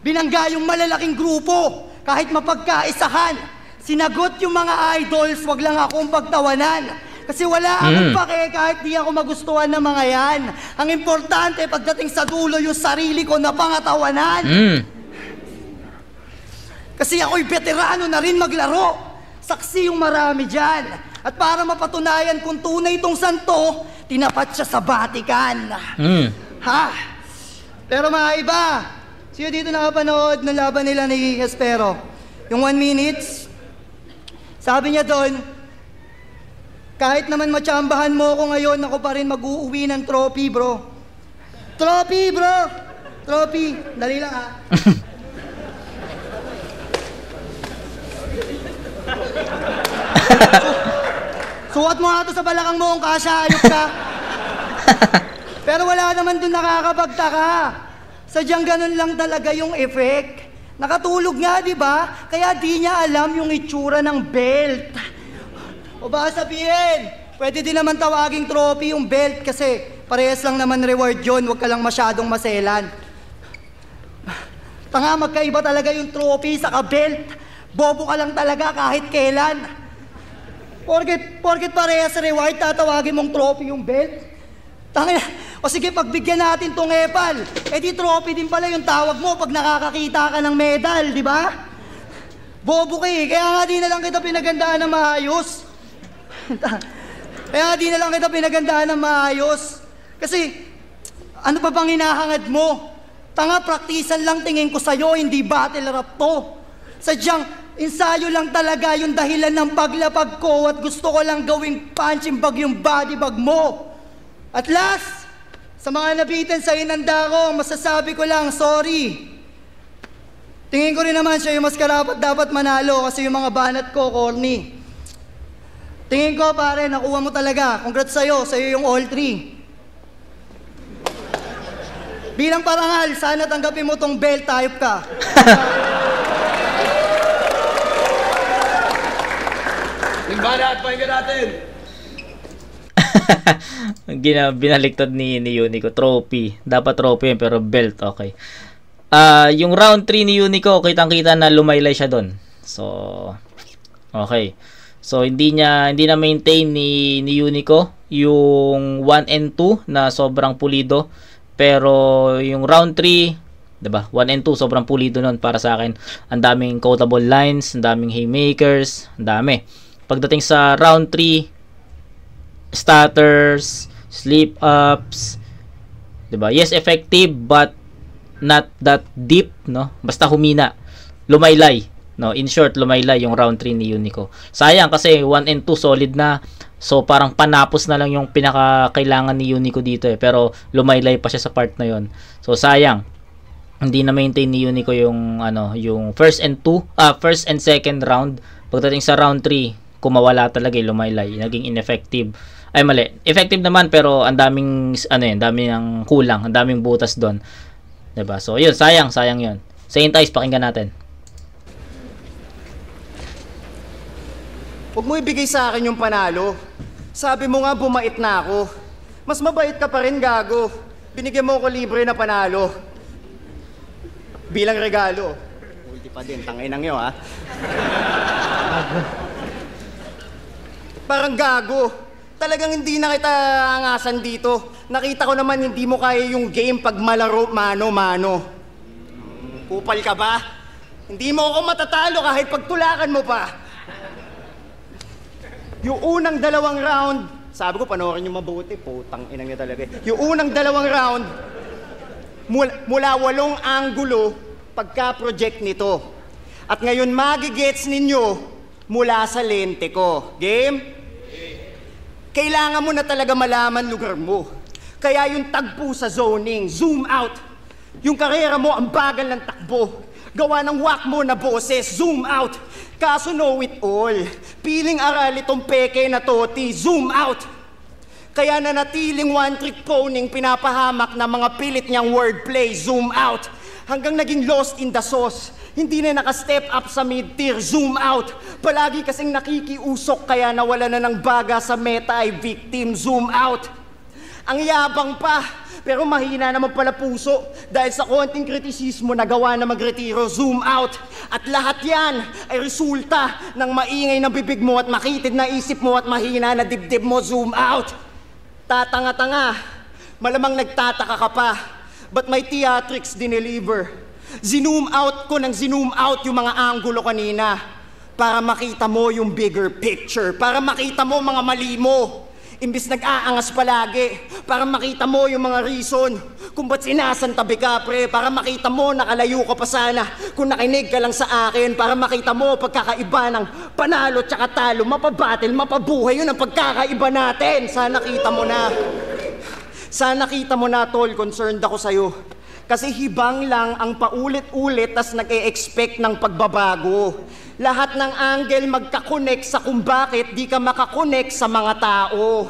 binangga yung malalaking grupo. Kahit mapagkaisahan, sinagot yung mga idols, wag lang akong pagtawanan. Kasi wala akong pake kahit di ako magustuhan ng mga yan. Ang importante, pagdating sa dulo, yung sarili ko na pangatawanan. Kasi ako'y veterano na rin maglaro. Saksi yung marami dyan. At para mapatunayan kung tunay itong santo, tinapat siya sa Vatican. Ha? Pero mga iba, sino dito nakapanood ng laban nila ni Hespero? Yung 1 minutes? Sabi niya doon, kahit naman matsambahan mo ako ngayon, ako pa rin mag-uuwi ng trophy, bro. Trophy, bro! Trophy. Dali lang, ha? Suot mo nga ito sa balakang mo kung kasya, ayok ka. Pero wala naman dun nakakapagtaka. Sadyang ganun lang talaga yung effect. Nakatulog nga, di ba? Kaya di niya alam yung itsura ng belt. O baka sabihin, pwede din naman tawaging trophy yung belt kasi parehas lang naman reward yun, huwag ka lang masyadong maselan. Tanga, magkaiba talaga yung trophy sa belt. Bobo ka lang talaga kahit kailan. Porket parehas reward, tatawagin mong trophy yung belt. Tanga, o sige, pagbigyan natin tong epal. Eh di trophy din pala yung tawag mo pag nakakakita ka ng medal, di ba? Bobo ka eh, kaya nga di na lang kita pinagandaan ng maayos. Kaya di na lang kita pinagandaan ng maayos. Kasi, ano pa bang hinahangad mo? Tanga, praktisan lang tingin ko sa'yo, hindi battle rap to. Sadyang, ensayo lang talaga yung dahilan ng paglapag ko at gusto ko lang gawing punching bag yung body bag mo. At last, sa mga nabitin sa inanda ko, masasabi ko lang, sorry. Tingin ko rin naman siya yung mas karapat dapat manalo kasi yung mga banat ko, corny. Tingin ko, pare, nakuha mo talaga. Congrats sa'yo yung all 3. Bilang parangal, sana tanggapin mo tong belt, type ka. Banat, pakinggan natin. Binaliktad ni Unico. Trophy. Dapat trophy yun, pero belt, okay. Yung round 3 ni Unico, kitang-kita na lumaylay siya doon. So, okay. So, hindi na maintain ni Unico yung 1 and 2 na sobrang pulido. Pero, yung round 3, diba? 1 and 2, sobrang pulido nun para sa akin. Ang daming quotable lines, ang daming haymakers, ang dami. Pagdating sa round 3, stutters, slip-ups, diba? Yes, effective, but not that deep, no? Basta humina. Lumaylay. No, in short, lumaylay yung round 3 ni Unico. Sayang kasi 1 and 2 solid na. So parang panapos na lang yung pinakakailangan ni Unico dito eh. Pero lumaylay pa siya sa part na yon. So sayang. Hindi na maintain ni Unico yung yung first and second round. Pagdating sa round 3, kumawala talaga, lumaylay. Naging ineffective. Ay mali. Effective naman pero ang daming daming kulang, ang daming butas doon. 'Di ba? So yun, sayang 'yun. Saint Ice, pakinggan natin. Huwag mo ibigay sa akin yung panalo. Sabi mo nga bumait na ako. Mas mabait ka pa rin, gago. Binigyan mo ko libre na panalo. Bilang regalo. Hindi pa din, tanginang nyo, ha? Parang gago. Talagang hindi na kita angasan dito. Nakita ko naman hindi mo kaya yung game pag malaro mano-mano. Kupal ka ba? Hindi mo ako matatalo kahit pagtulakan mo pa. Yung unang 2 round, sabi ko panoorin nyo mabuti, putang inang niya talaga. Yung unang 2 round, mula 8 anggulo pagka-project nito. At ngayon magigets ninyo mula sa lente ko. Game? Kailangan mo na talaga malaman lugar mo. Kaya yung tagpo sa zoning, zoom out. Yung karera mo, ang bagal ng takbo. Gawa ng wak mo na boses, zoom out. Kaso know it all. Piling aral itong peke na toti, zoom out. Kaya nanatiling one-trick ponying pinapahamak na mga pilit niyang wordplay, zoom out. Hanggang naging lost in the sauce. Hindi na naka-step up sa mid-tier, zoom out. Palagi kasing nakikiusok kaya nawala na ng baga sa meta ay victim, zoom out. Ang yabang pa, pero mahina naman pala puso dahil sa konting kritisismo nagawa na magretiro, zoom out. At lahat yan ay resulta ng maingay na bibig mo at makitid na isip mo at mahina na dibdib mo, zoom out. Tatanga-tanga, malamang nagtataka ka pa, but my theatrics dineliver. Zinoom out ko ng zinoom out yung mga anggulo kanina para makita mo yung bigger picture, para makita mo mga mali mo. Imbis nag-aangas palagi, para makita mo yung mga reason kung ba't sinasantabi ka, pre. Para makita mo nakalayo ka pa sana kung nakinig ka lang sa akin. Para makita mo pagkakaiba ng panalo tsaka talo, mapabattle, mapabuhay, yun ang pagkakaiba natin. Sana kita mo na. Sana kita mo na, tol, concerned ako sa'yo. Kasi hibang lang ang paulit-ulit tas nag-e-expect ng pagbabago. Lahat ng angle magkakonek sa kung bakit di ka makakonek sa mga tao.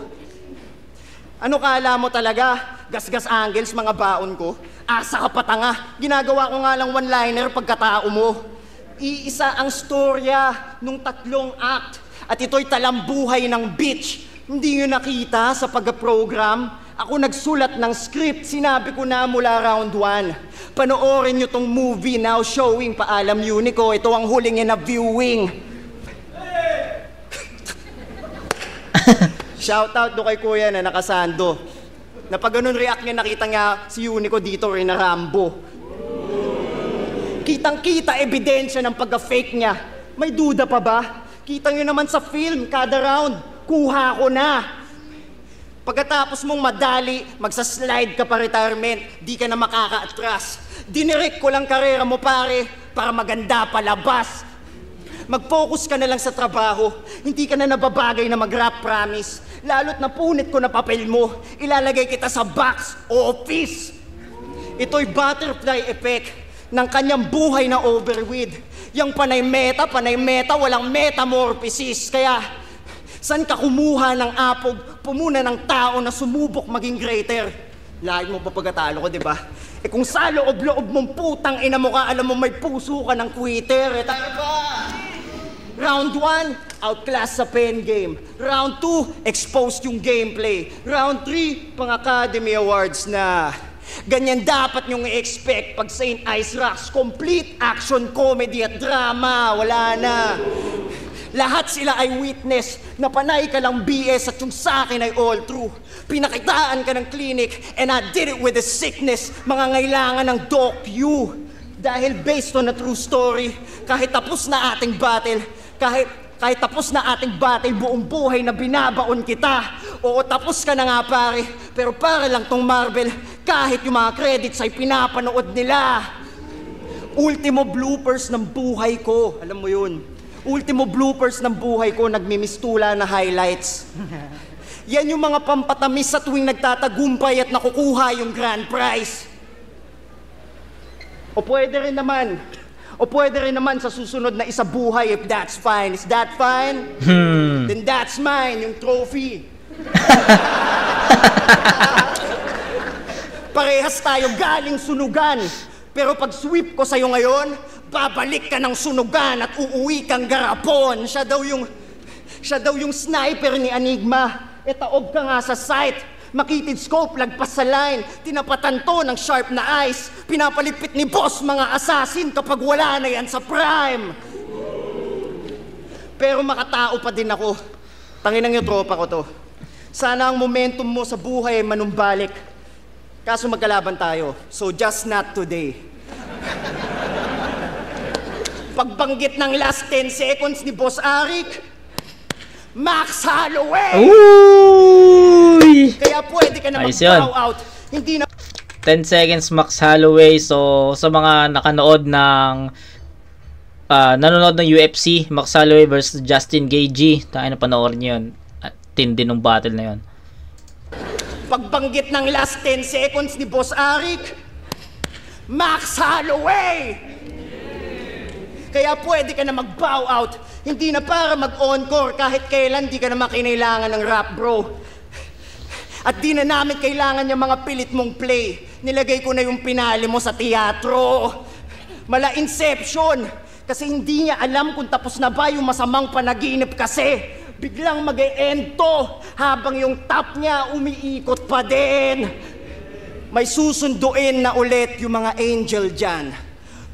Ano kala mo talaga? Gasgas angles, mga baon ko? Asa ka pa tanga. Ginagawa ko nga lang one-liner pagkatao mo. Iisa ang storya nung 3 act. At ito'y talambuhay ng bitch. Hindi nyo nakita sa pag-program? Ako nagsulat ng script, sinabi ko na mula round 1. Panoorin nyo tong movie now showing, paalam Unico, ito ang huling na viewing. Shoutout do kay kuya na nakasando. Na pag ganun react niya, nakita nga si Unico dito rin na Rambo. Kitang-kita ebidensya ng pagka-fake niya. May duda pa ba? Kita nyo naman sa film, kada round, kuha ko na. Pagkatapos mong madali, magsaslide ka pa retirement, di ka na makaka-atras. Dinirect ko lang karera mo, pare, para maganda palabas. Mag-focus ka na lang sa trabaho, hindi ka na nababagay na mag-rap, promise. Lalo't napunit ko na papel mo, ilalagay kita sa box office. Ito'y butterfly effect ng kanyang buhay na overwid. Yang panay meta, walang metamorphosis. Kaya, saan ka kumuha ng apog, pumuna ng tao na sumubok maging greater? Lahat mo pa pagkatalo ko, di ba? Eh kung sa loob-loob mong putang ina mo ka, alam mo may puso ka ng quitter. Eh tayo ba? Round 1, outclass sa pen game. Round 2, exposed yung gameplay. Round 3, pang Academy Awards na. Ganyan dapat nyong i-expect pag St. Ice Rocks, complete action, comedy at drama. Wala na. Lahat sila ay witness na panay ka lang BS at yung sa akin ay all true. Pinakitaan ka ng clinic and I did it with a sickness. Mga ngailangan ng docu. Dahil based on a true story, kahit tapos na ating battle, kahit tapos na ating battle, buong buhay na binabaon kita. Oo, tapos ka na nga pare, pero para lang tong Marvel, kahit yung mga credits ay pinapanood nila. Ultimo bloopers ng buhay ko, alam mo yun. Ultimo bloopers ng buhay ko, nagmimistula na highlights. Yan yung mga pampatamis sa tuwing nagtatagumpay at nakukuha yung grand prize. O pwede rin naman sa susunod na isa buhay if that's fine. Is that fine? Then that's mine, yung trophy. Parehas tayo galing sunugan. Pero pag sweep ko sa'yo ngayon, babalik ka ng sunugan at uuwi kang garapon. Siya daw yung sniper ni Enigma. E taob ka nga sa sight. Makitid scope, lagpas sa line. Tinapatan to ng sharp na eyes. Pinapalipit ni boss mga assassin kapag wala na yan sa prime. Pero makatao pa din ako. Tanginang yung tropa ko to. Sana ang momentum mo sa buhay ay manumbalik. Kaso magkalaban tayo, so just not today. Pagbanggit ng last 10 seconds ni Boss Arik, Max Holloway! Uy! Kaya pwede ka na mag-bow out. Hindi na... 10 seconds Max Holloway. So sa mga nakanood ng nanonood ng UFC, Max Holloway versus Justin Gaethje, tayo na panoorin niyo yun. At tindi ng battle na yun. Pagbanggit ng last 10 seconds ni Boss Arik, Max Holloway! Kaya pwede ka na mag-bow out. Hindi na para mag-encore kahit kailan di ka na makinailangan ng rap, bro. At di na namin kailangan yung mga pilit mong play. Nilagay ko na yung pinali mo sa teatro. Mala Inception. Kasi hindi niya alam kung tapos na ba yung masamang panaginip kasi. Biglang mag-e-end to habang yung top niya umiikot pa din. May susunduin na ulit yung mga angel dyan.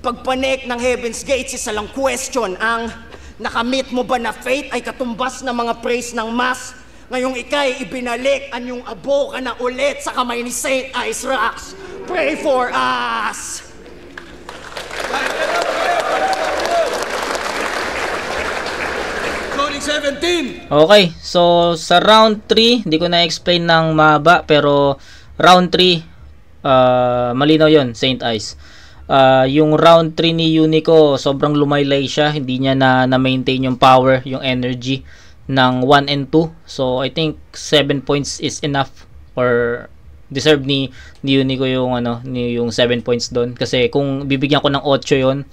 Pagpanek ng Heaven's Gates, isa lang question ang nakamit mo ba na fate ay katumbas ng mga praise ng mass? Ngayong ikay ibinalik anyong abo ka na ulit sa kamay ni Saint Ice Rocks. Pray for us! Coding 17! Okay, so sa round 3, hindi ko na-explain ng mahaba, pero round 3, malinaw yon, Saint Ice. Yung round 3 ni Unico, sobrang lumaylay siya, hindi niya na-maintain yung power, yung energy ng 1 and 2. So I think 7 points is enough, or deserve ni Unico yung yung 7 points doon, kasi kung bibigyan ko ng 8 yon,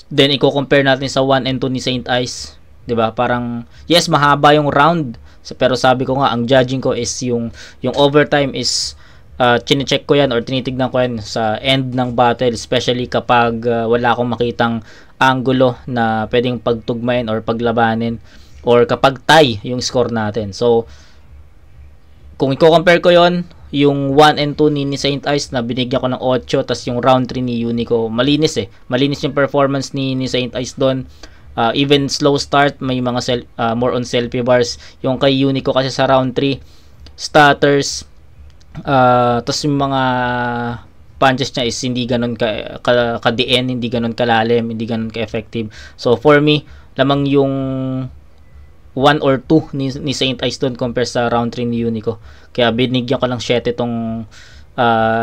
then i-compare natin sa 1 and 2 ni Saint Ice. 'Di ba? Parang yes, mahaba yung round, pero sabi ko nga ang judging ko is yung overtime is chine-check ko yan or tinitignan ko yan sa end ng battle, especially kapag wala akong makitang angulo na pwedeng pagtugmain or paglabanin, or kapag tie yung score natin. So kung i-compare ko yon, yung 1 and 2 ni Saint Ice na binigyan ko ng 8, tas yung round 3 ni Unico, malinis yung performance ni Saint Ice doon. Even slow start, may mga more on selfie bars. Yung kay Unico kasi sa round 3, stutters, tapos yung mga punches niya is hindi ganun ka-DN, hindi ganun kalalim, hindi ganun ka-effective. So for me, lamang yung 1 or 2 ni Saint Ice doon compare sa round 3 ni Unico. Kaya binigyan ko lang 7 itong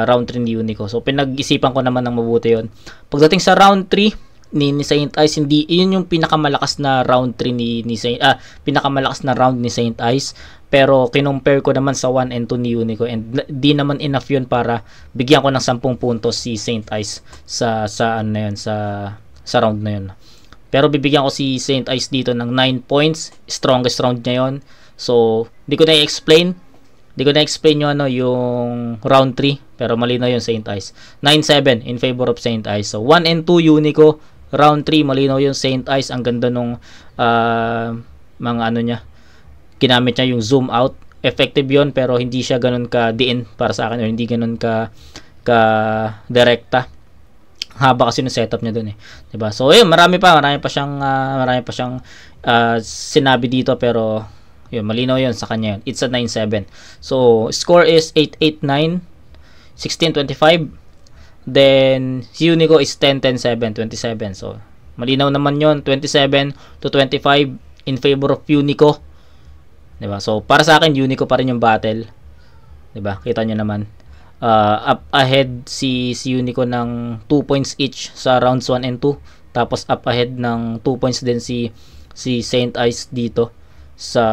round 3 ni Unico. So pinag-isipan ko naman ng mabuti yon. Pagdating sa round 3 ni Saint Ice, hindi yun yung pinakamalakas na round 3 ni pinakamalakas na round ni Saint Ice, pero kinompare ko naman sa 1 and 2 ni Unico, and di naman enough yun para bigyan ko ng 10 puntos si Saint Ice sa round na yun. Pero bibigyan ko si Saint Ice dito ng 9 points, strongest round niya yun. So di ko na-explain yung round 3, pero malinaw yun Saint Ice. 9-7 in favor of Saint Ice. So 1 and 2 Unico, round 3 malinaw yung Saint Ice. Ang ganda nung mga niya, ginamit niya yung zoom out, effective yon, pero hindi siya ganun ka diin para sa akin, or hindi ganun ka direkta. Haba kasi ng setup niya doon 'di ba? So ayun, marami pa siyang sinabi dito, pero yun, malinaw yun sa kanya yun. It's a 9-7. So score is 8-8-9, 16-25. Then si Unico is 10-10-7, 27. So malinaw naman yon, 27-25 in favor of Unico, 'di ba? So para sa akin Unico pa rin yung battle, 'di ba? Kita niyo naman, up ahead si Unico ng 2 points each sa rounds 1 and 2, tapos up ahead ng 2 points din si Saint Ice dito sa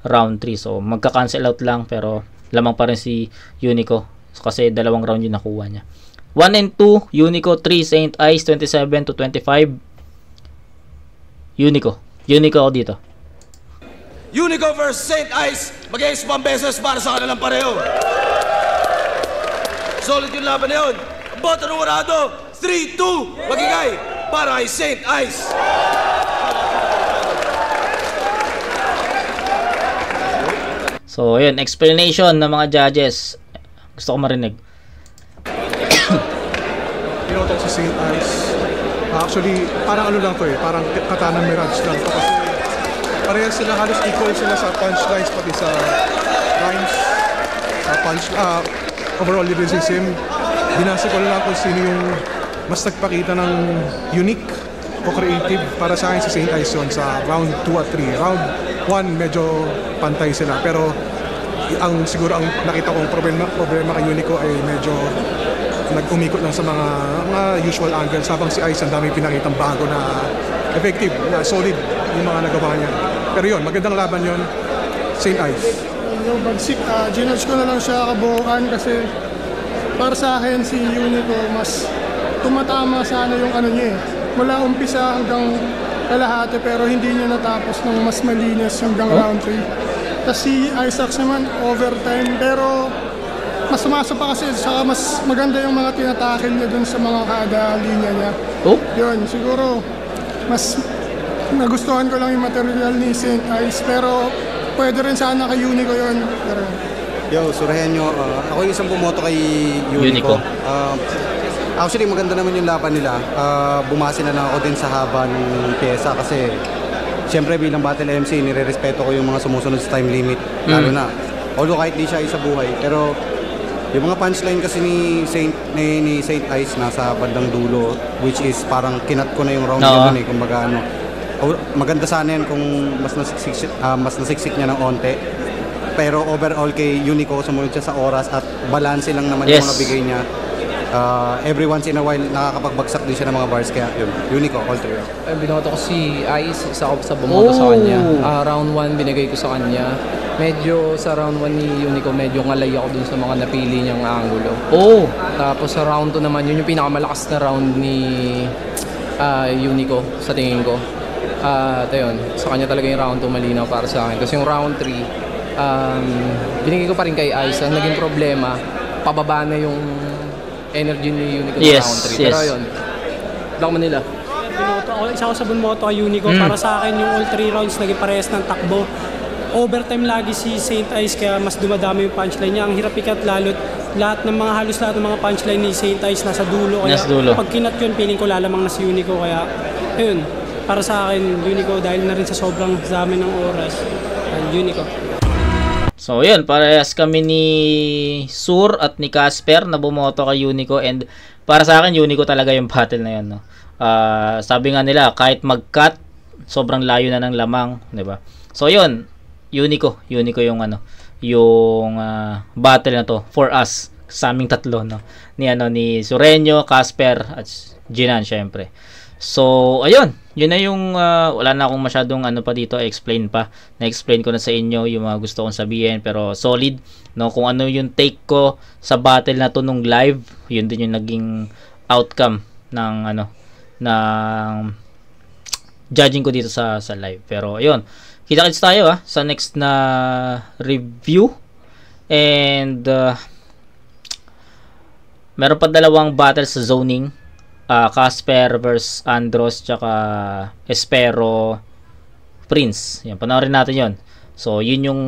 round 3. So magka-cancel out lang, pero lamang pa rin si Unico, kasi dalawang round yung nakuha niya. 1 and 2 Unico, 3 Saint Ice, 27-25 Unico ako dito. Unico versus Saint Ice, mag-ace beses para sa kanilang pareho. Solid yung laban na yun. Boto ng warado, 3-2, magigay para kay Saint Ice. So yun, explanation ng mga judges. Gusto ko marinig. Pinoto si Saint Ice. Actually, parang lang to parang Katana Mirage lang to, kasi parehas sila, halos equal sila sa punchlines, pati sa rhymes, sa overall lyricism. Binasa ko lang kung sino yung mas nagpakita ng unique o creative. Para sa akin si Saint Ice yun sa round 2 at 3. Round 1 medyo pantay sila, pero siguro ang nakita kong problema kay Unico ay medyo nag-umikot lang sa mga usual angles, habang si Ice ang dami pinakitang bago na effective, na solid yung mga nagawa niya. Pero yun, magandang laban yun, St. Ice. Yung bagsik, ginudge ko na lang siya kabuuan kasi para sa akin si Unico mas tumatama sana yung ano niya eh. Mula umpisa hanggang kalahati pero hindi niya natapos ng mas malinis hanggang round 3. Tapos si Isaacs naman overtime pero mas sumasa pa kasi saka mas maganda yung mga tinatakil niya dun sa mga kada linya niya. Yun, siguro mas nagustuhan ko lang yung material ni St. Ice pero pwede rin sana kay Unico yun. Pero, yo, surahan nyo. Ako yung isang bumoto kay Unico. Actually, maganda naman yung laban nila. Bumase na lang ako din sa haba ng pyesa kasi siyempre bilang battle MC, nire-respeto ko yung mga sumusunod sa time limit. Lalo na. Although kahit di siya isa buhay. Pero yung mga punchline kasi ni St. Ice nasa bandang dulo, which is parang kinat ko na yung round yun eh. Kumbaga ano, maganda sana yan kung mas nasiksik niya ng onte. Pero overall kay Unico, sumunod siya sa oras at balanse lang naman yung mga bigay niya. Every once in a while, nakakapagbagsak din siya ng mga bars. Kaya yun, Unico, all three. Binoto ko si Ice, isa ko sa bumoto sa kanya. Round 1 binigay ko sa kanya. Medyo sa round 1 ni Unico, medyo ngalay ako dun sa mga napili niyang angulo. Tapos sa round 2 naman, yun yung pinakamalakas na round ni Unico sa tingin ko. Yun, sa kanya talaga yung round 2 malinaw para sa akin. Tapos yung round 3, binigay ko pa rin kay Ice. Ang naging problema, pababa na yung energy ni Unico sa round 3. Pero yun, Black Manila. Isa ko sa bumoto kay Unico. Para sa akin, yung all 3 rounds naging parehas ng takbo. Overtime lagi si St. Ice kaya mas dumadami yung punchline niya. Ang hirap ikat lalo't halos lahat ng mga punchline ni St. Ice nasa dulo. Kaya pag kinat yun, feeling ko lalamang na si Unico. Kaya ayun, para sa akin, Unico dahil na rin sa sobrang dami ng oras. Unico. So yun, parehas kami ni Sur at ni Casper na bumoto kay Unico, and para sa akin Unico talaga yung battle na yun, no? Sabi nga nila kahit mag-cut sobrang layo na ng lamang, 'di ba? So yun, Unico yung battle na to for us, sa aming tatlo, no? Ni Sureño, Casper at Jinan syempre. So ayun, yun na yung wala na akong masyadong pa dito explain pa. Na-explain ko na sa inyo yung mga gusto kong sabihin, pero solid, no? Kung ano yung take ko sa battle na to nung live, yun din yung naging outcome ng ng judging ko dito sa live. Pero ayun, kita-kits tayo sa next na review. And meron pa dalawang battle sa zoning. Casper versus Andros tsaka Espero Prince. Yan, panoorin natin yon. So yun yung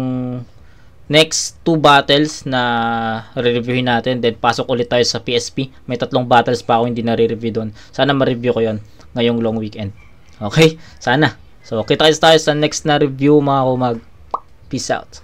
next 2 battles na re-reviewin natin. Then pasok ulit tayo sa PSP. May 3 battles pa ako hindi na-review doon. Sana ma-review ko yon ngayong long weekend. Okay? Sana. So kita tayo sa next na review, mga kumag. Peace out.